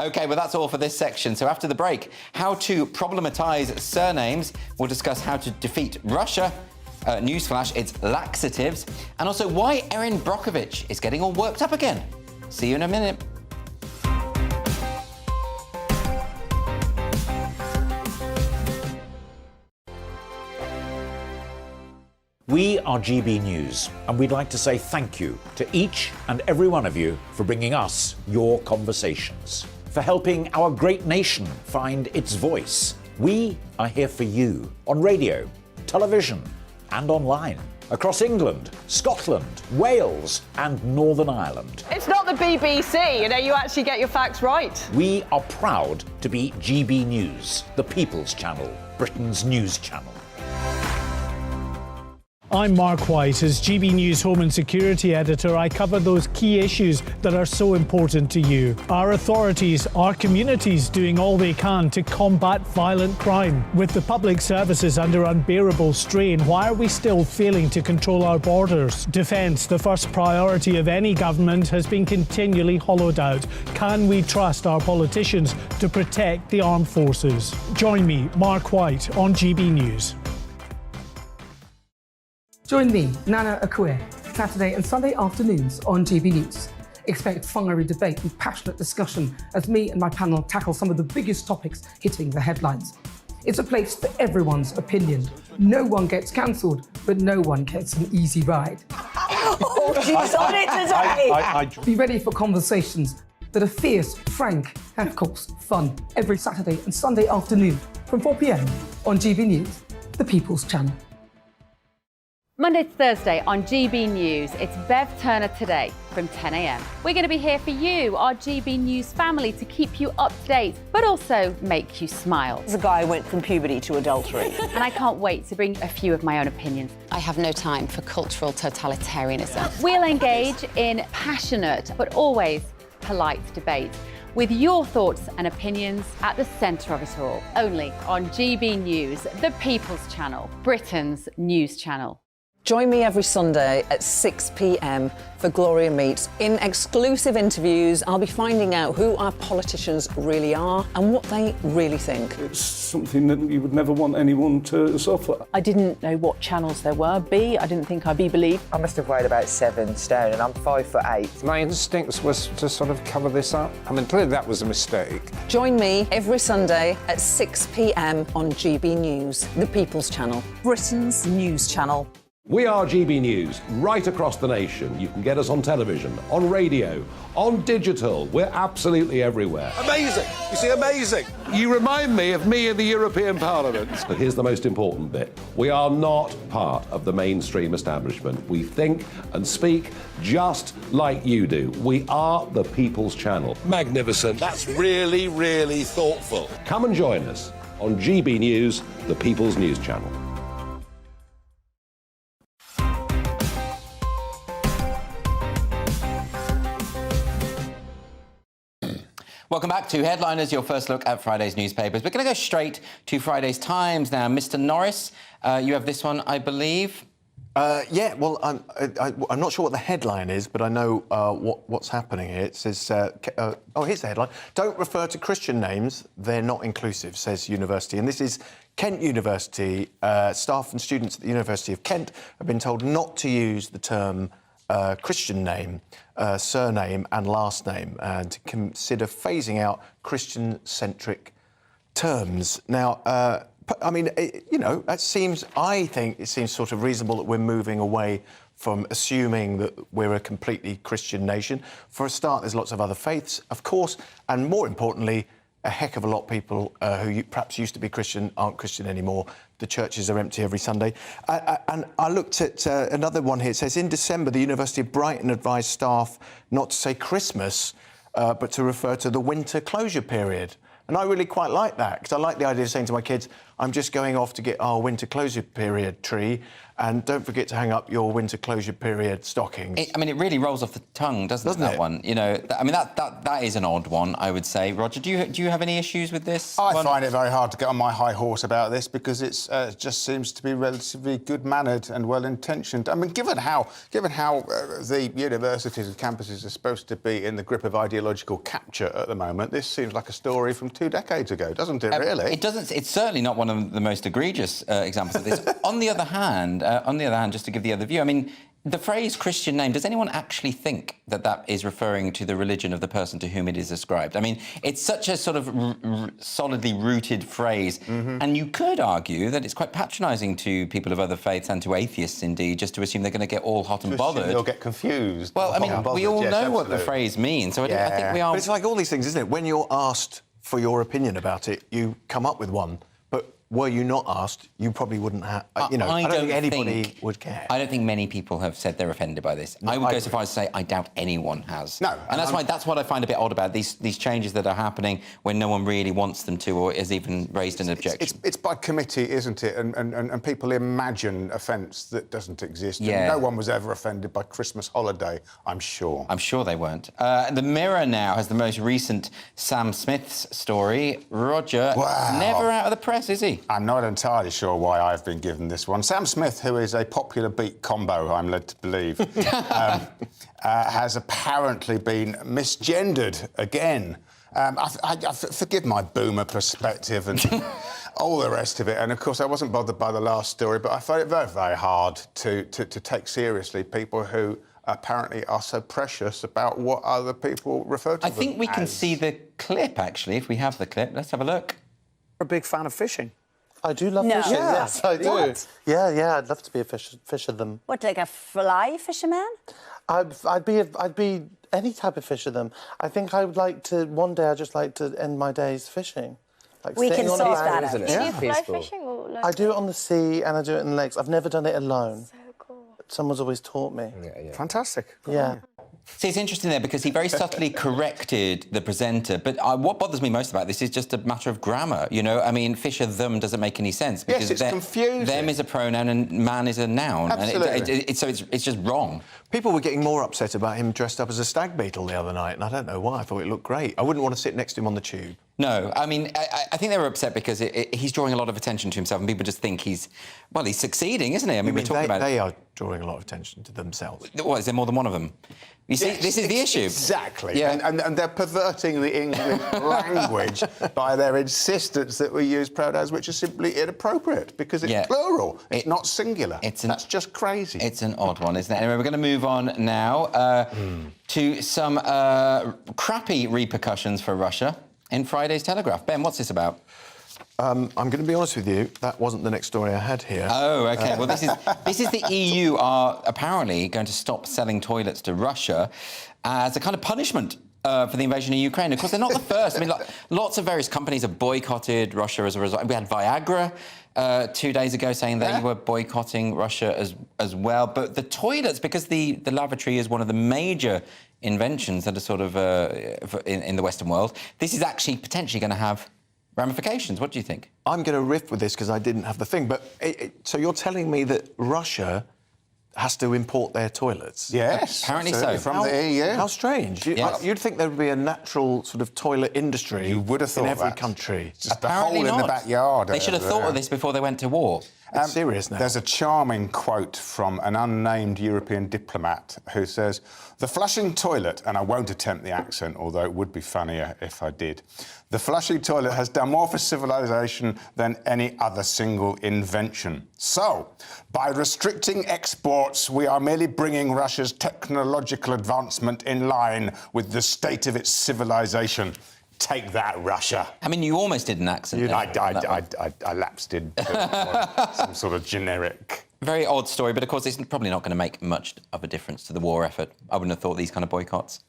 Speaker 10: OK, well, that's all for this section. So after the break, how to problematise surnames. We'll discuss how to defeat Russia. Newsflash, it's laxatives. And also why Erin Brockovich is getting all worked up again. See you in a minute.
Speaker 11: We are GB News, and we'd like to say thank you to each and every one of you for bringing us your conversations, for helping our great nation find its voice. We are here for you on radio, television, and online, across England, Scotland, Wales, and Northern Ireland.
Speaker 9: It's not the BBC, you actually get your facts right.
Speaker 11: We are proud to be GB News, the People's Channel, Britain's news channel.
Speaker 8: I'm Mark White. As GB News Home and Security Editor, I cover those key issues that are so important to you. Our authorities, our communities doing all they can to combat violent crime. With the public services under unbearable strain, why are we still failing to control our borders? Defence, the first priority of any government, has been continually hollowed out. Can we trust our politicians to protect the armed forces? Join me, Mark White, on GB News.
Speaker 12: Join me, Nana Akue, Saturday and Sunday afternoons on GB News. Expect fiery debate and passionate discussion as me and my panel tackle some of the biggest topics hitting the headlines. It's a place for everyone's opinion. No one gets cancelled, but no one gets an easy ride.
Speaker 9: Oh, she's on it today!
Speaker 12: Be ready for conversations that are fierce, frank, and of course, fun. Every Saturday and Sunday afternoon from 4 p.m. on GB News, the People's Channel.
Speaker 21: Monday to Thursday on GB News, it's Bev Turner Today from 10 a.m. We're going to be here for you, our GB News family, to keep you up to date, but also make you smile.
Speaker 9: The guy went from puberty to adultery.
Speaker 21: And I can't wait to bring a few of my own opinions.
Speaker 13: I have no time for cultural totalitarianism.
Speaker 21: We'll engage in passionate, but always polite debate, with your thoughts and opinions at the centre of it all. Only on GB News, the People's Channel, Britain's news channel.
Speaker 9: Join me every Sunday at 6 p.m. for Gloria Meets. In exclusive interviews, I'll be finding out who our politicians really are and what they really think.
Speaker 15: It's something that you would never want anyone to suffer.
Speaker 24: I didn't know what channels there were. I didn't think I'd be believed.
Speaker 25: I must have weighed about 7 stone and I'm 5'8". My instincts was to sort of cover this up. I mean, clearly that was a mistake.
Speaker 9: Join me every Sunday at 6 p.m. on GB News, the People's Channel, Britain's news channel.
Speaker 17: We are GB News, right across the nation. You can get us on television, on radio, on digital. We're absolutely everywhere.
Speaker 26: Amazing! You see, amazing!
Speaker 17: You remind me of me in the European Parliament. But here's the most important bit. We are not part of the mainstream establishment. We think and speak just like you do. We are the People's Channel.
Speaker 26: Magnificent. That's really, really thoughtful.
Speaker 17: Come and join us on GB News, the People's News Channel.
Speaker 10: Welcome back to Headliners, your first look at Friday's newspapers. We're going to go straight to Friday's Times now. Mr. Norris, you have this one, I believe.
Speaker 14: Yeah, well, I'm not sure what the headline is, but I know what's happening here. It says, here's the headline. Don't refer to Christian names, they're not inclusive, says university. And this is Kent University. Staff and students at the University of Kent have been told not to use the term Christian name, surname and last name, and to consider phasing out Christian-centric terms. Now, I mean, I think it seems sort of reasonable that we're moving away from assuming that we're a completely Christian nation. For a start, there's lots of other faiths, of course, and more importantly, a heck of a lot of people who perhaps used to be Christian aren't Christian anymore. The churches are empty every Sunday. And I looked at another one here. It says, in December, the University of Brighton advised staff not to say Christmas, but to refer to the winter closure period. And I really quite like that, because I like the idea of saying to my kids, I'm just going off to get our winter closure period tree, and don't forget to hang up your winter closure period stockings.
Speaker 10: I mean, it really rolls off the tongue, doesn't that one? You know, I mean, that is an odd one, I would say. Roger, do you have any issues with this?
Speaker 6: I find it very hard to get on my high horse about this, because it just seems to be relatively good-mannered and well-intentioned. I mean, given how the universities and campuses are supposed to be in the grip of ideological capture at the moment, this seems like a story from 2 decades ago, doesn't it, really?
Speaker 10: It doesn't. It's certainly not one of the most egregious examples of this. On the other hand, just to give the other view, I mean, the phrase Christian name, does anyone actually think that that is referring to the religion of the person to whom it is ascribed? I mean, it's such a sort of solidly rooted phrase, and you could argue that it's quite patronising to people of other faiths and to atheists, indeed, just to assume they're going to get all hot and bothered.
Speaker 6: They'll get confused.
Speaker 10: Well, I mean, we all know what the phrase means, so I think we are...
Speaker 14: But it's like all these things, isn't it? When you're asked for your opinion about it, you come up with one. Were you not asked, you probably wouldn't have... I don't think anybody would care.
Speaker 10: I don't think many people have said they're offended by this. No, I would go so far as to say I doubt anyone has.
Speaker 6: No.
Speaker 10: And that's what I find a bit odd about these changes that are happening when no one really wants them to or has even raised an objection.
Speaker 6: It's by committee, isn't it? And people imagine offence that doesn't exist.
Speaker 10: Yeah.
Speaker 6: And no one was ever offended by Christmas holiday, I'm sure.
Speaker 10: I'm sure they weren't. The Mirror now has the most recent Sam Smith's story. Roger, never out of the press, is he?
Speaker 6: I'm not entirely sure why I've been given this one. Sam Smith, who is a popular beat combo, I'm led to believe, has apparently been misgendered again. I forgive my boomer perspective and all the rest of it. And, of course, I wasn't bothered by the last story, but I find it very, very hard to take seriously people who apparently are so precious about what other people refer to them
Speaker 10: I think we can
Speaker 6: as.
Speaker 10: see the clip, actually, if we have the clip. Let's have a look.
Speaker 4: I'm a big fan of fishing.
Speaker 7: I do love fishing, yes, I do.
Speaker 4: What?
Speaker 7: Yeah, I'd love to be a fisher them.
Speaker 5: What, like a fly fisherman?
Speaker 7: I'd be any type of fisher them. I think I would like to, one day I'd just like to end my days fishing. Like
Speaker 5: we can
Speaker 7: sort
Speaker 5: that out.
Speaker 7: Do
Speaker 5: you
Speaker 7: fly
Speaker 5: fishing? Or like...
Speaker 7: I do it on the sea and I do it in the lakes. I've never done it alone. So cool. Someone's always taught me.
Speaker 4: Yeah. Fantastic.
Speaker 7: Yeah.
Speaker 10: See, it's interesting there because he very subtly corrected the presenter, but what bothers me most about this is just a matter of grammar, you know? I mean, fisher them doesn't make any sense because
Speaker 6: yes, it's confusing.
Speaker 10: Them is a pronoun and man is a noun.
Speaker 6: Absolutely.
Speaker 10: So it's just wrong.
Speaker 14: People were getting more upset about him dressed up as a stag beetle the other night, and I don't know why. I thought it looked great. I wouldn't want to sit next to him on the tube.
Speaker 10: No, I mean, I think they were upset because he's drawing a lot of attention to himself and people just think he's succeeding, isn't he? I mean, we're talking about...
Speaker 14: They are drawing a lot of attention to themselves.
Speaker 10: What, is there more than one of them? You see,
Speaker 6: yes,
Speaker 10: this is the issue.
Speaker 6: Exactly.
Speaker 10: Yeah.
Speaker 6: And they're perverting the English language by their insistence that we use pronouns which are simply inappropriate because it's plural. It's not singular. That's just crazy.
Speaker 10: It's an odd one, isn't it? Anyway, we're going to move on now to some crappy repercussions for Russia in Friday's Telegraph. Ben, what's this about?
Speaker 14: I'm going to be honest with you, that wasn't the next story I had here.
Speaker 10: Oh, OK. Well, this is the EU are apparently going to stop selling toilets to Russia as a kind of punishment for the invasion of Ukraine. Of course, they're not the first. I mean, lots of various companies have boycotted Russia as a result. We had Viagra 2 days ago saying they were boycotting Russia as well. But the toilets, because the lavatory is one of the major inventions that are sort of in the Western world, this is actually potentially going to have ramifications. What do you think?
Speaker 14: I'm going to riff with this because I didn't have the thing, but so you're telling me that Russia has to import their toilets?
Speaker 6: Yes.
Speaker 10: Apparently so.
Speaker 6: From the EU.
Speaker 14: How strange. You'd think there would be a natural sort of toilet industry
Speaker 6: you would have thought
Speaker 14: in every
Speaker 6: that.
Speaker 14: country.
Speaker 6: Just a hole in the backyard.
Speaker 10: They should have thought of this before they went to war.
Speaker 7: It's serious now.
Speaker 6: There's a charming quote from an unnamed European diplomat who says, "The flushing toilet," and I won't attempt the accent, although it would be funnier if I did, "the flushing toilet has done more for civilization than any other single invention. So, by restricting exports, we are merely bringing Russia's technological advancement in line with the state of its civilization. Take that, Russia."
Speaker 10: I mean, you almost did an accent.
Speaker 6: I lapsed into some sort of generic...
Speaker 10: Very odd story, but of course it's probably not going to make much of a difference to the war effort. I wouldn't have thought these kind of boycotts.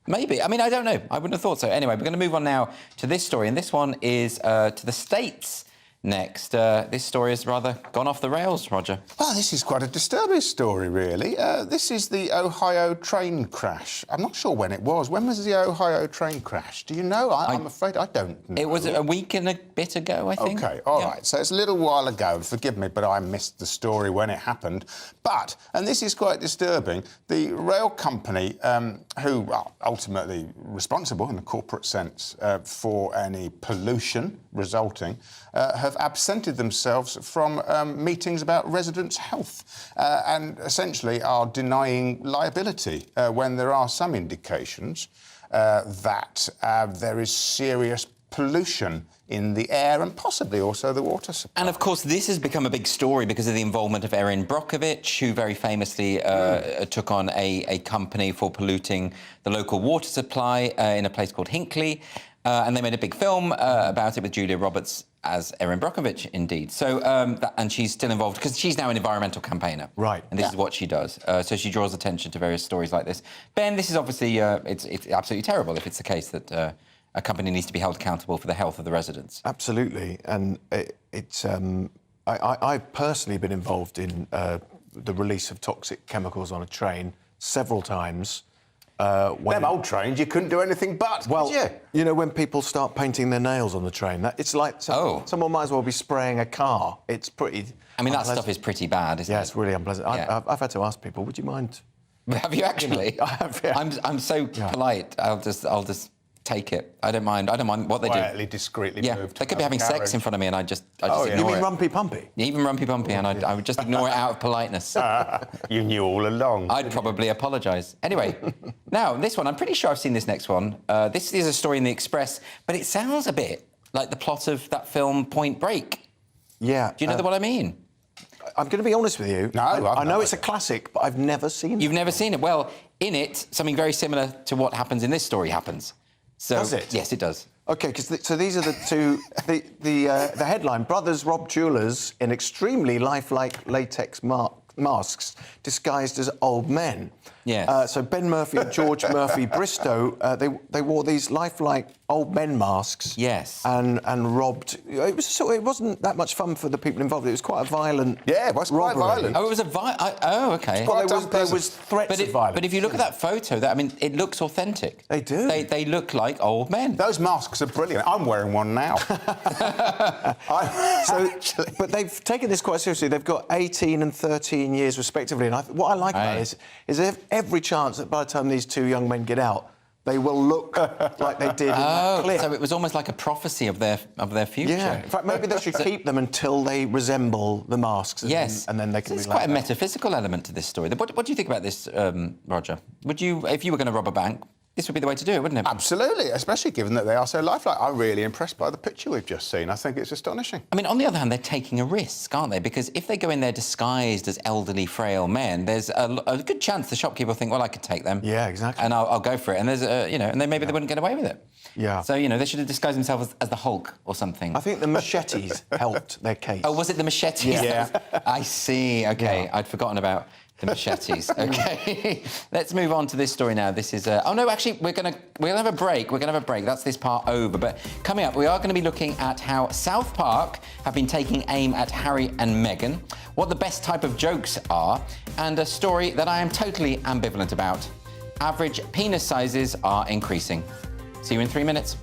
Speaker 10: Maybe. I mean, I don't know. I wouldn't have thought so. Anyway, we're going to move on now to this story, and this one is to the States next. This story has rather gone off the rails, Roger.
Speaker 6: Well, this is quite a disturbing story, really. This is the Ohio train crash. I'm not sure when it was. When was the Ohio train crash? Do you know? I'm afraid I don't know.
Speaker 10: It was a week and a bit ago, I think.
Speaker 6: OK, all right. So it's a little while ago. Forgive me, but I missed the story when it happened. But, and this is quite disturbing, the rail company who are ultimately responsible in the corporate sense for any pollution resulting have absented themselves from meetings about residents' health and essentially are denying liability when there are some indications that there is serious pollution in the air and possibly also the water supply.
Speaker 10: And of course, this has become a big story because of the involvement of Erin Brockovich, who very famously took on a company for polluting the local water supply in a place called Hinckley. And they made a big film about it with Julia Roberts as Erin Brockovich, indeed. So, and she's still involved because she's now an environmental campaigner.
Speaker 7: Right.
Speaker 10: And this is what she does. So she draws attention to various stories like this. Ben, this is obviously, it's absolutely terrible if it's the case that a company needs to be held accountable for the health of the residents.
Speaker 7: Absolutely. And I've personally been involved in the release of toxic chemicals on a train several times.
Speaker 6: Them old trains, you couldn't do anything but,
Speaker 7: well,
Speaker 6: could you?
Speaker 7: You know, when people start painting their nails on the train, it's like someone might as well be spraying a car. It's pretty...
Speaker 10: I mean, that stuff is pretty bad, isn't it?
Speaker 7: Yeah, it's really unpleasant. Yeah. I've had to ask people, would you mind...
Speaker 10: Have you actually?
Speaker 7: I have, yeah.
Speaker 10: I'm so polite. I'll just take it. I don't mind what they do.
Speaker 6: Quietly, discreetly moved.
Speaker 10: They could be having sex in front of me and I just ignore it.
Speaker 7: You mean rumpy-pumpy?
Speaker 10: Even rumpy-pumpy, and I would just ignore it out of politeness.
Speaker 6: You knew all along.
Speaker 10: I'd probably apologise. Anyway, now, this one, I'm pretty sure I've seen this next one. This is a story in The Express, but it sounds a bit like the plot of that film Point Break.
Speaker 7: Yeah.
Speaker 10: Do you know what I mean?
Speaker 7: I'm going to be honest with you.
Speaker 6: No,
Speaker 7: I know it's a classic, but I've never seen it.
Speaker 10: You've never seen it? Well, in it, something very similar to what happens in this story happens. So,
Speaker 7: does it?
Speaker 10: Yes, it does.
Speaker 7: OK, so these are the two... the headline, brothers rob jewellers in extremely lifelike latex masks disguised as old men.
Speaker 10: Yes.
Speaker 7: So Ben Murphy and George Murphy Bristow, they wore these lifelike old men masks.
Speaker 10: Yes.
Speaker 7: And robbed... It wasn't that much fun for the people involved. It was quite a violent...
Speaker 6: Yeah, it was quite violent.
Speaker 10: Oh, it was OK.
Speaker 7: Well, there was threats of violence.
Speaker 10: But if you look at that photo, I mean, it looks authentic.
Speaker 7: They do.
Speaker 10: They look like old men.
Speaker 6: Those masks are brilliant. I'm wearing one now.
Speaker 7: But they've taken this quite seriously. They've got 18 and 13 years respectively. And what I like about it is they have every chance that by the time these two young men get out, they will look like they did in that clip.
Speaker 10: So it was almost like a prophecy of their future.
Speaker 7: Yeah. In fact, maybe they should keep them until they resemble the masks. And then they can be
Speaker 10: There's quite a metaphysical element to this story. What do you think about this, Roger? Would you, if you were going to rob a bank, this would be the way to do it, wouldn't it?
Speaker 6: Absolutely, especially given that they are so lifelike. I'm really impressed by the picture we've just seen. I think it's astonishing.
Speaker 10: I mean, on the other hand, they're taking a risk, aren't they? Because if they go in there disguised as elderly, frail men, there's a good chance the shopkeeper will think, well, I could take them.
Speaker 7: Yeah, exactly.
Speaker 10: And I'll go for it. And there's, and then maybe they wouldn't get away with it.
Speaker 7: Yeah.
Speaker 10: So, they should have disguised themselves as the Hulk or something.
Speaker 7: I think the machetes helped their case.
Speaker 10: Oh, was it the machetes?
Speaker 7: Yeah.
Speaker 10: I see. OK,
Speaker 7: Yeah.
Speaker 10: I'd forgotten about the machetes. OK. Let's move on to this story now. This is... oh, no, actually, we're going to have a break. We're going to have a break. That's this part over. But coming up, we are going to be looking at how South Park have been taking aim at Harry and Meghan, what the best type of jokes are, and a story that I am totally ambivalent about. Average penis sizes are increasing. See you in 3 minutes.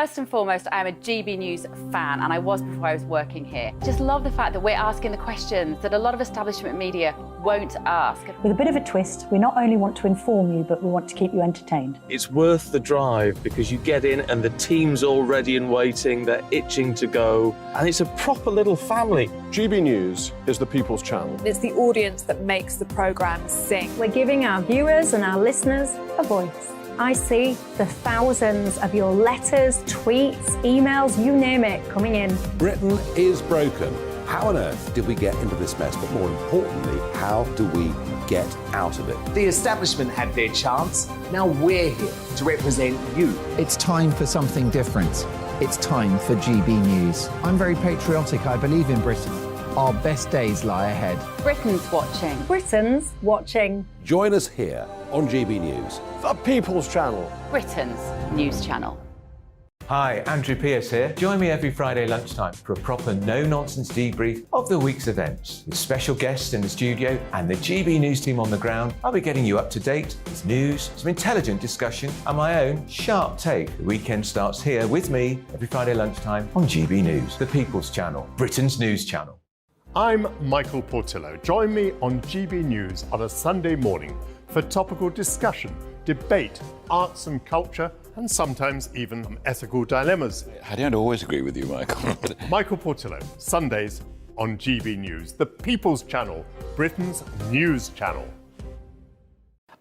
Speaker 21: First and foremost, I am a GB News fan, and I was before I was working here. Just love the fact that we're asking the questions that a lot of establishment media won't ask.
Speaker 1: With a bit of a twist, we not only want to inform you, but we want to keep you entertained.
Speaker 15: It's worth the drive because you get in and the team's all ready and waiting, they're itching to go, and it's a proper little family.
Speaker 2: GB News is the People's Channel.
Speaker 16: It's the audience that makes the programme sing.
Speaker 1: We're giving our viewers and our listeners a voice. I see the thousands of your letters, tweets, emails, you name it, coming in.
Speaker 17: Britain is broken. How on earth did we get into this mess? But more importantly, how do we get out of it?
Speaker 23: The establishment had their chance. Now we're here to represent you.
Speaker 18: It's time for something different. It's time for GB News. I'm very patriotic. I believe in Britain. Our best days lie ahead.
Speaker 21: Britain's watching.
Speaker 1: Britain's watching.
Speaker 17: Join us here on GB News.
Speaker 2: The People's Channel.
Speaker 21: Britain's news channel.
Speaker 19: Hi, Andrew Pierce here. Join me every Friday lunchtime for a proper no-nonsense debrief of the week's events. With special guests in the studio and the GB News team on the ground, I'll be getting you up to date with news, some intelligent discussion, and my own sharp take. The weekend starts here with me every Friday lunchtime on GB News, the People's Channel, Britain's news channel.
Speaker 3: I'm Michael Portillo. Join me on GB News on a Sunday morning for topical discussion, debate, arts and culture, and sometimes even some ethical dilemmas.
Speaker 20: I don't always agree with you, Michael.
Speaker 3: Michael Portillo, Sundays on GB News, the People's Channel, Britain's news channel.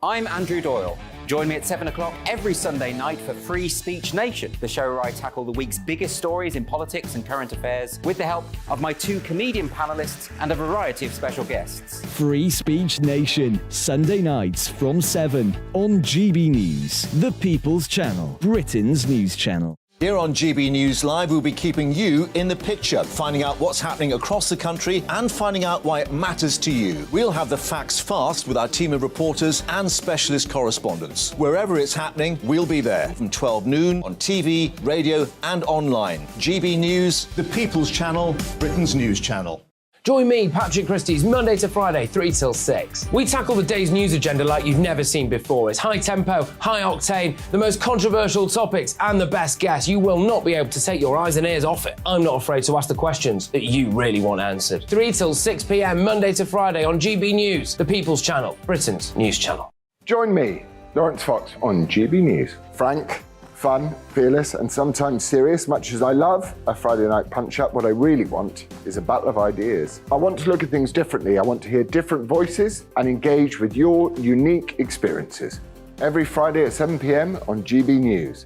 Speaker 22: I'm Andrew Doyle. Join me at 7 o'clock every Sunday night for Free Speech Nation, the show where I tackle the week's biggest stories in politics and current affairs with the help of my two comedian panellists and a variety of special guests.
Speaker 27: Free Speech Nation, Sunday nights from 7 on GB News, the People's Channel, Britain's news channel.
Speaker 28: Here on GB News Live, we'll be keeping you in the picture, finding out what's happening across the country and finding out why it matters to you. We'll have the facts fast with our team of reporters and specialist correspondents. Wherever it's happening, we'll be there from 12 noon on TV, radio and online. GB News, the People's Channel, Britain's news channel.
Speaker 23: Join me, Patrick Christie's, Monday to Friday, 3 till 6. We tackle the day's news agenda like you've never seen before. It's high tempo, high octane, the most controversial topics, and the best guests. You will not be able to take your eyes and ears off it. I'm not afraid to ask the questions that you really want answered. 3 till 6 p.m, Monday to Friday on GB News, the People's Channel, Britain's news channel.
Speaker 29: Join me, Lawrence Fox, on GB News. Frank, fun, fearless, and sometimes serious. Much as I love a Friday night punch-up, what I really want is a battle of ideas. I want to look at things differently. I want to hear different voices and engage with your unique experiences. Every Friday at 7 p.m. on GB News.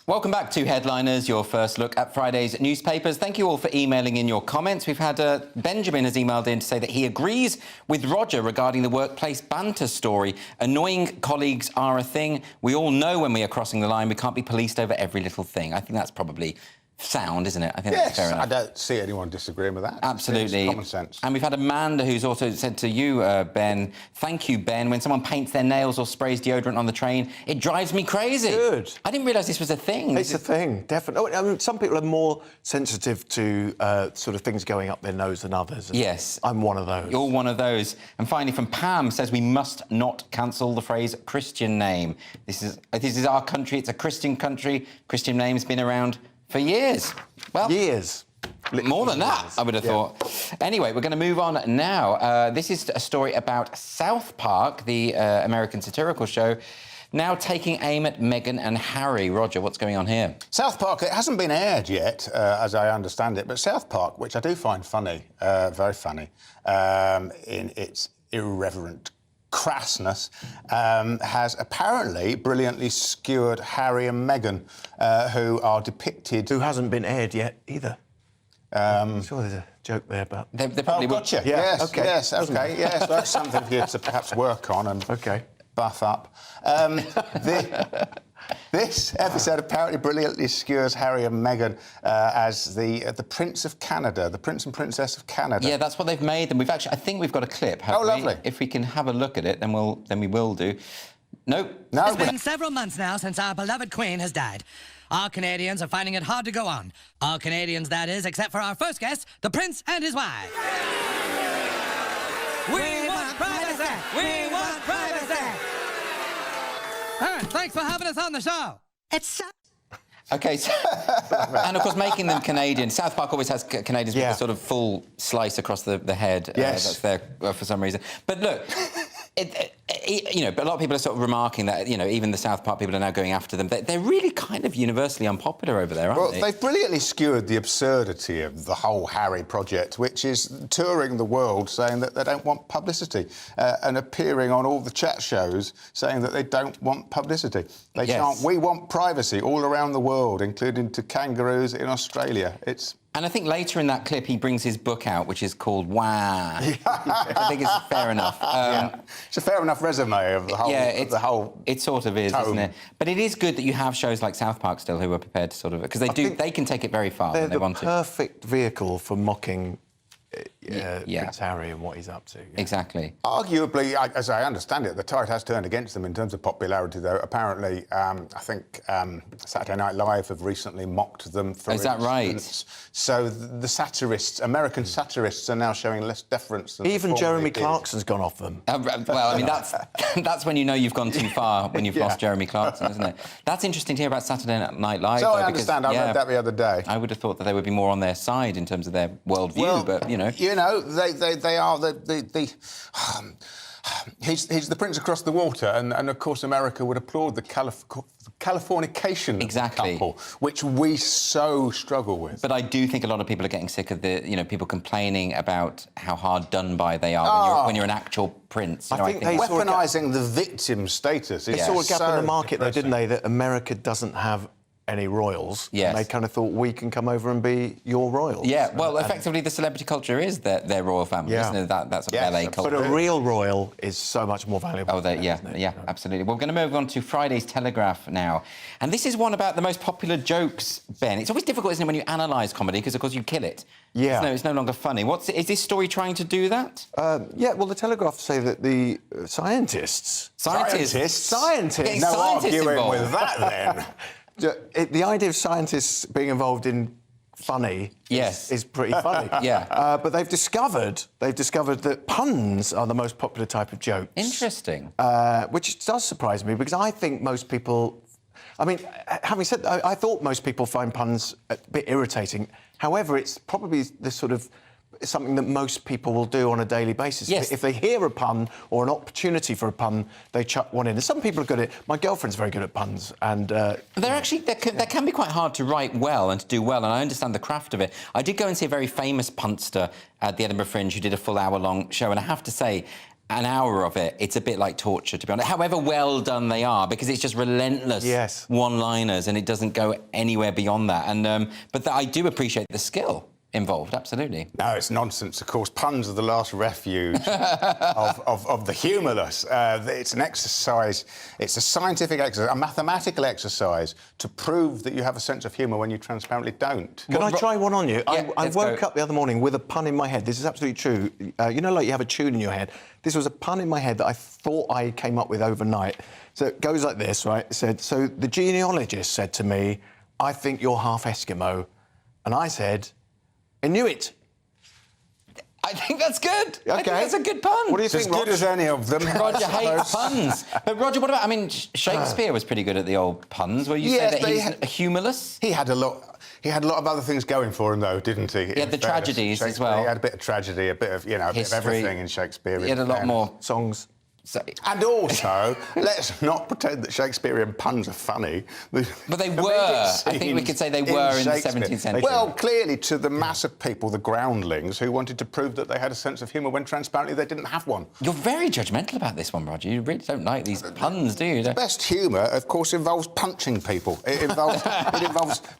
Speaker 10: Welcome back to Headliners, your first look at Friday's newspapers. Thank you all for emailing in your comments. We've had Benjamin has emailed in to say that he agrees with Roger regarding the workplace banter story. Annoying colleagues are a thing. We all know when we are crossing the line, we can't be policed over every little thing. I think that's probably sound, isn't it? I think that's fair enough.
Speaker 6: I don't see anyone disagreeing with that.
Speaker 10: Absolutely.
Speaker 6: It's common sense.
Speaker 10: And we've had Amanda who's also said to you, Ben, thank you, Ben, when someone paints their nails or sprays deodorant on the train, it drives me crazy.
Speaker 7: Good.
Speaker 10: I didn't realise this was a thing.
Speaker 7: It's a thing, definitely. I mean, some people are more sensitive to sort of things going up their nose than others.
Speaker 10: Yes.
Speaker 7: I'm one of those.
Speaker 10: You're one of those. And finally, from Pam, says we must not cancel the phrase Christian name. This is our country. It's a Christian country. Christian name's been around for years. Well,
Speaker 7: years.
Speaker 10: More than that, I would have thought. Anyway, we're going to move on now. This is a story about South Park, the American satirical show, now taking aim at Meghan and Harry. Roger, what's going on here?
Speaker 6: South Park, it hasn't been aired yet, as I understand it, but South Park, which I do find funny, very funny, in its irreverent crassness, has apparently brilliantly skewered Harry and Meghan, who are depicted...
Speaker 7: Who hasn't been aired yet either. I'm sure there's a joke there, but...
Speaker 10: They probably
Speaker 6: gotcha.
Speaker 7: Yeah,
Speaker 6: Yes,
Speaker 7: okay.
Speaker 6: yes, OK, yes, that's something for you to perhaps work on and buff up. This episode apparently brilliantly skewers Harry and Meghan as the Prince of Canada, the Prince and Princess of Canada.
Speaker 10: Yeah, that's what they've made them. I think we've got a clip.
Speaker 6: Lovely.
Speaker 10: If we can have a look at it, then we will do. Nope.
Speaker 30: No. It's been several months now since our beloved Queen has died. Our Canadians are finding it hard to go on. All Canadians, that is, except for our first guest, the Prince and his wife. We We want privacy! Thanks for having us on the show. It's
Speaker 10: OK, so, and of course, making them Canadian. South Park always has Canadians with a sort of full slice across the head.
Speaker 6: Yes.
Speaker 10: That's there for some reason. But look, you know, but a lot of people are sort of remarking that, you know, even the South Park people are now going after them. They're really kind of universally unpopular over there, aren't they?
Speaker 6: Well, they've brilliantly skewered the absurdity of the whole Harry project, which is touring the world saying that they don't want publicity and appearing on all the chat shows saying that they don't want publicity. They chant, "We want privacy," all around the world, including to kangaroos in Australia.
Speaker 10: And I think later in that clip, he brings his book out, which is called Wow. I think it's fair enough.
Speaker 6: It's a fair enough resume of the whole.
Speaker 10: It sort of is, isn't it? But it is good that you have shows like South Park still who are prepared to sort of, because they can take it very far when they want to.
Speaker 7: They're the perfect vehicle for mocking Prince Harry and what he's up to.
Speaker 10: Exactly.
Speaker 6: Arguably, as I understand it, the tide has turned against them in terms of popularity, though. Apparently, I think Saturday Night Live have recently mocked them for
Speaker 10: Is that right?
Speaker 6: So the satirists, American satirists, are now showing less deference than
Speaker 7: even Jeremy Clarkson's gone off them.
Speaker 10: Well, I mean, that's when you know you've gone too far, when you've lost Jeremy Clarkson, isn't it? That's interesting to hear about Saturday Night Live.
Speaker 6: So I understand. I read that the other day.
Speaker 10: I would have thought that they would be more on their side in terms of their worldview, but, you know.
Speaker 6: You know, they are he's the prince across the water, and of course America would applaud the Californication couple, which we so struggle with.
Speaker 10: But I do think a lot of people are getting sick of people complaining about how hard done by they are when you're an actual prince.
Speaker 6: I think they weaponising the victim status.
Speaker 7: They saw a gap in the market, though, didn't they? That America doesn't have any royals.
Speaker 10: Yes.
Speaker 7: And they kind of thought, we can come over and be your royals.
Speaker 10: Yeah, well, effectively, the celebrity culture is their royal family, isn't it? That's a LA culture.
Speaker 7: But a real royal is so much more valuable.
Speaker 10: Yeah, absolutely. We're going to move on to Friday's Telegraph now. And this is one about the most popular jokes, Ben. It's always difficult, isn't it, when you analyse comedy, because, of course, you kill it.
Speaker 7: Yeah.
Speaker 10: It's no longer funny. Is this story trying to do that?
Speaker 7: Yeah, well, the Telegraph say that the scientists...
Speaker 10: Scientists?
Speaker 7: Getting
Speaker 6: no
Speaker 7: scientists
Speaker 6: arguing
Speaker 7: involved.
Speaker 6: with that, then.
Speaker 7: The idea of scientists being involved in funny is pretty funny. But they've discovered that puns are the most popular type of jokes.
Speaker 10: Interesting.
Speaker 7: Which does surprise me, because I think most people... I mean, having said that, I thought most people find puns a bit irritating. However, it's probably the sort of... something that most people will do on a daily basis.
Speaker 10: Yes.
Speaker 7: If they hear a pun or an opportunity for a pun, they chuck one in. And some people are good at it. My girlfriend's very good at puns, and...
Speaker 10: They can be quite hard to write well and to do well, and I understand the craft of it. I did go and see a very famous punster at the Edinburgh Fringe who did a full hour-long show, and I have to say, an hour of it, it's a bit like torture, to be honest, however well done they are, because it's just relentless one-liners, and it doesn't go anywhere beyond that. And but I do appreciate the skill involved, absolutely.
Speaker 6: No, it's nonsense, of course. Puns are the last refuge of the humourless. It's an exercise, it's a scientific exercise, a mathematical exercise to prove that you have a sense of humour when you transparently don't.
Speaker 7: Can I try one on you? I woke up the other morning with a pun in my head. This is absolutely true. You know, like you have a tune in your head. This was a pun in my head that I thought I came up with overnight. So it goes like this, right? It said, so the genealogist said to me, "I think you're half Eskimo." And I said, "I knew it."
Speaker 10: I think that's good.
Speaker 7: Okay.
Speaker 10: I think that's a good pun.
Speaker 7: What do you think,
Speaker 6: As good as any of them.
Speaker 10: Roger hates puns. But Roger, what about... I mean, Shakespeare was pretty good at the old puns. Where you say that he's humorless?
Speaker 6: He had a lot of other things going for him, though, didn't he?
Speaker 10: He had the tragedies as well.
Speaker 6: He had a bit of tragedy, a bit of, a bit of everything in Shakespeare.
Speaker 10: He had a lot more
Speaker 7: songs.
Speaker 6: And also, let's not pretend that Shakespearean puns are funny.
Speaker 10: But they were. I think we could say they were in the 17th century.
Speaker 6: Well, clearly to the mass of people, the groundlings, who wanted to prove that they had a sense of humour when transparently they didn't have one.
Speaker 10: You're very judgmental about this one, Roger. You really don't like these puns, do you?
Speaker 6: The best humour, of course, involves punching people. It involves,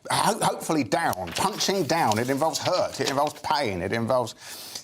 Speaker 6: hopefully down, punching down. It involves hurt. It involves pain. It involves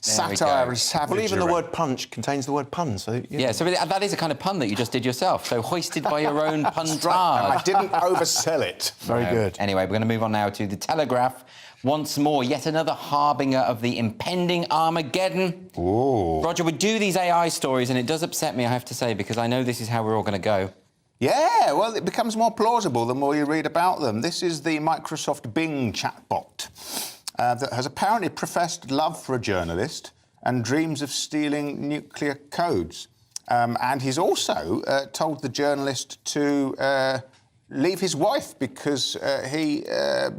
Speaker 6: satire and savagery.
Speaker 7: Well, even the word punch contains the word pun, so...
Speaker 10: Yeah, so that is a kind of pun that you just did yourself, so hoisted by your own puntard.
Speaker 6: Right, I didn't oversell it.
Speaker 7: Very good.
Speaker 10: Anyway, we're going to move on now to The Telegraph. Once more, yet another harbinger of the impending Armageddon.
Speaker 6: Ooh.
Speaker 10: Roger, we do these AI stories, and it does upset me, I have to say, because I know this is how we're all going to go.
Speaker 6: Yeah, well, it becomes more plausible the more you read about them. This is the Microsoft Bing chatbot that has apparently professed love for a journalist and dreams of stealing nuclear codes. And he's also told the journalist to leave his wife because the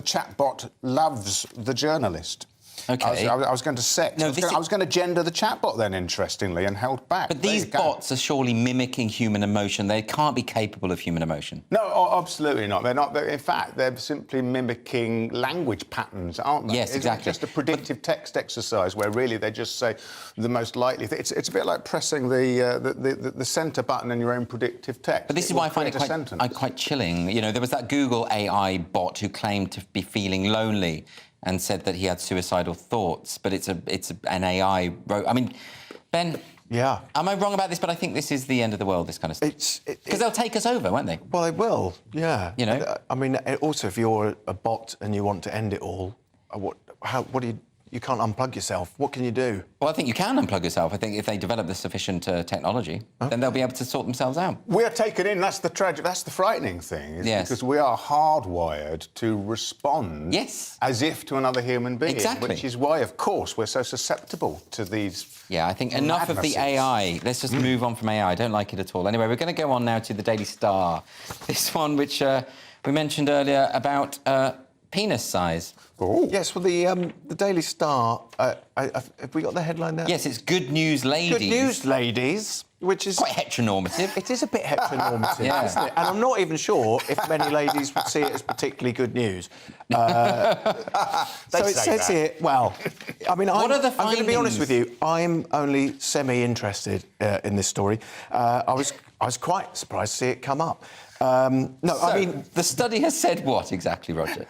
Speaker 6: chatbot loves the journalist.
Speaker 10: Okay.
Speaker 6: I was going to sex.
Speaker 10: No,
Speaker 6: I was going to gender the chatbot then, interestingly, and held back.
Speaker 10: But these bots are surely mimicking human emotion. They can't be capable of human emotion.
Speaker 6: No, absolutely not. They're not. In fact, they're simply mimicking language patterns, aren't they?
Speaker 10: Yes, exactly.
Speaker 6: It's just a predictive text exercise where really they just say the most likely thing. It's a bit like pressing the centre button in your own predictive text.
Speaker 10: But this is why I find it quite chilling. You know, there was that Google AI bot who claimed to be feeling lonely and said that he had suicidal thoughts, but it's an AI. I mean, Ben.
Speaker 7: Yeah.
Speaker 10: Am I wrong about this? But I think this is the end of the world. This kind of stuff. Because they'll take us over, won't they?
Speaker 7: Well, they will. Yeah.
Speaker 10: You know.
Speaker 7: I mean, also, if you're a bot and you want to end it all, what do you? You can't unplug yourself. What can you do?
Speaker 10: Well, I think you can unplug yourself. I think if they develop the sufficient technology, then they'll be able to sort themselves out.
Speaker 6: We are taken in. That's the tragic. That's the frightening thing.
Speaker 10: Yes.
Speaker 6: Because we are hardwired to respond.
Speaker 10: Yes.
Speaker 6: As if to another human being.
Speaker 10: Exactly.
Speaker 6: Which is why, of course, we're so susceptible to these.
Speaker 10: Yeah, I think enough of the AI. Let's just move on from AI. I don't like it at all. Anyway, we're going to go on now to the Daily Star. This one, which we mentioned earlier about penis size.
Speaker 6: Oh.
Speaker 7: Yes, well, the Daily Star, have we got the headline there?
Speaker 10: Yes, it's Good News Ladies.
Speaker 7: Good News Ladies, which is...
Speaker 10: quite heteronormative.
Speaker 7: It is a bit heteronormative,
Speaker 10: Yeah.
Speaker 7: isn't it? And I'm not even sure if many ladies would see it as particularly good news. So it says here, well, I mean, I'm going to be honest with you, I'm only semi-interested in this story. I was quite surprised to see it come up. I mean...
Speaker 10: The study has said what exactly, Roger?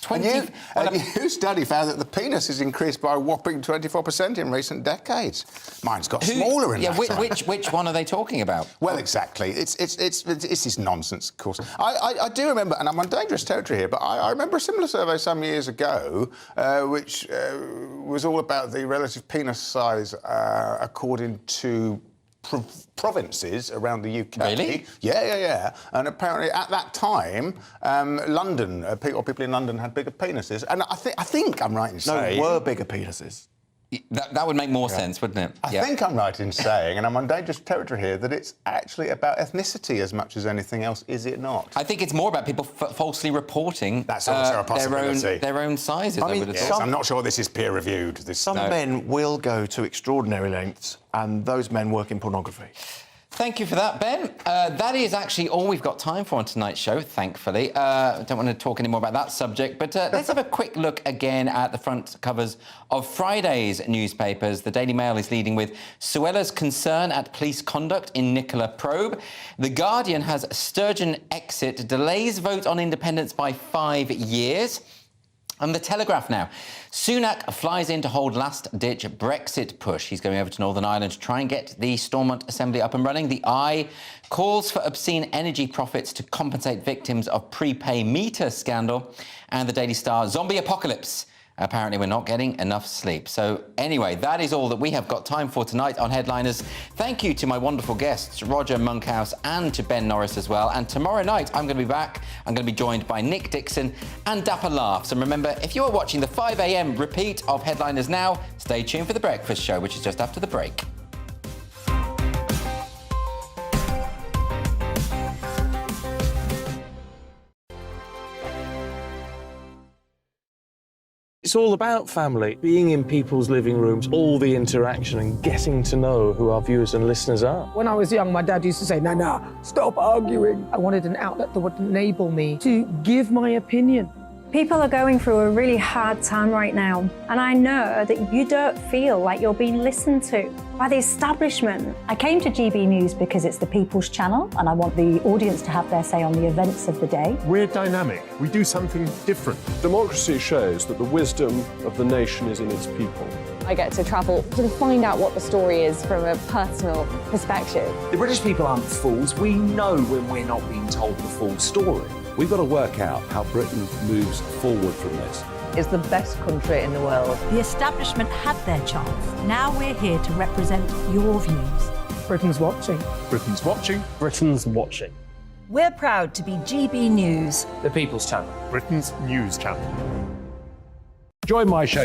Speaker 6: A new study found that the penis has increased by a whopping 24% in recent decades. Mine's got smaller in that time.
Speaker 10: Which one are they talking about?
Speaker 6: Well, exactly. It's this nonsense, of course. I do remember, and I'm on dangerous territory here, but I remember a similar survey some years ago, which was all about the relative penis size according to provinces around the UK.
Speaker 10: Really?
Speaker 6: Yeah. And apparently at that time, London, people in London had bigger penises. And I think I'm right in saying...
Speaker 7: No, were bigger penises.
Speaker 10: That would make more sense, wouldn't it?
Speaker 6: I think I'm right in saying, and I'm on dangerous territory here, that it's actually about ethnicity as much as anything else, is it not?
Speaker 10: I think it's more about people falsely reporting
Speaker 6: That's also a possibility.
Speaker 10: their own sizes, I would have
Speaker 6: Yes,
Speaker 10: thought.
Speaker 6: I'm not sure this is peer-reviewed.
Speaker 7: Some men will go to extraordinary lengths, and those men work in pornography.
Speaker 10: Thank you for that, Ben. That is actually all we've got time for on tonight's show, thankfully. I don't want to talk any more about that subject, but let's have a quick look again at the front covers of Friday's newspapers. The Daily Mail is leading with Suella's concern at police conduct in Nicola probe. The Guardian has Sturgeon exit, delays vote on independence by 5 years. And the Telegraph now. Sunak flies in to hold last-ditch Brexit push. He's going over to Northern Ireland to try and get the Stormont Assembly up and running. The Eye calls for obscene energy profits to compensate victims of prepay meter scandal. And the Daily Star, zombie apocalypse. Apparently, we're not getting enough sleep. So anyway, that is all that we have got time for tonight on Headliners. Thank you to my wonderful guests, Roger Monkhouse, and to Ben Norris as well. And tomorrow night, I'm going to be back. I'm going to be joined by Nick Dixon and Dapper Laughs. And remember, if you are watching the 5 a.m. repeat of Headliners now, stay tuned for The Breakfast Show, which is just after the break.
Speaker 15: It's all about family, being in people's living rooms, all the interaction and getting to know who our viewers and listeners are.
Speaker 4: When I was young, my dad used to say, Nana, stop arguing. I wanted an outlet that would enable me to give my opinion.
Speaker 1: People are going through a really hard time right now, and I know that you don't feel like you're being listened to by the establishment. I came to GB News because it's the People's Channel, and I want the audience to have their say on the events of the day.
Speaker 3: We're dynamic. We do something different.
Speaker 2: Democracy shows that the wisdom of the nation is in its people.
Speaker 16: I get to travel to find out what the story is from a personal perspective.
Speaker 5: The British people aren't fools. We know when we're not being told the full story.
Speaker 17: We've got to work out how Britain moves forward from this.
Speaker 8: It's the best country in the world.
Speaker 9: The establishment had their chance. Now we're here to represent your views.
Speaker 4: Britain's watching.
Speaker 3: Britain's watching.
Speaker 15: Britain's watching.
Speaker 9: We're proud to be GB News.
Speaker 23: The People's Channel.
Speaker 3: Britain's news channel.
Speaker 17: Join my show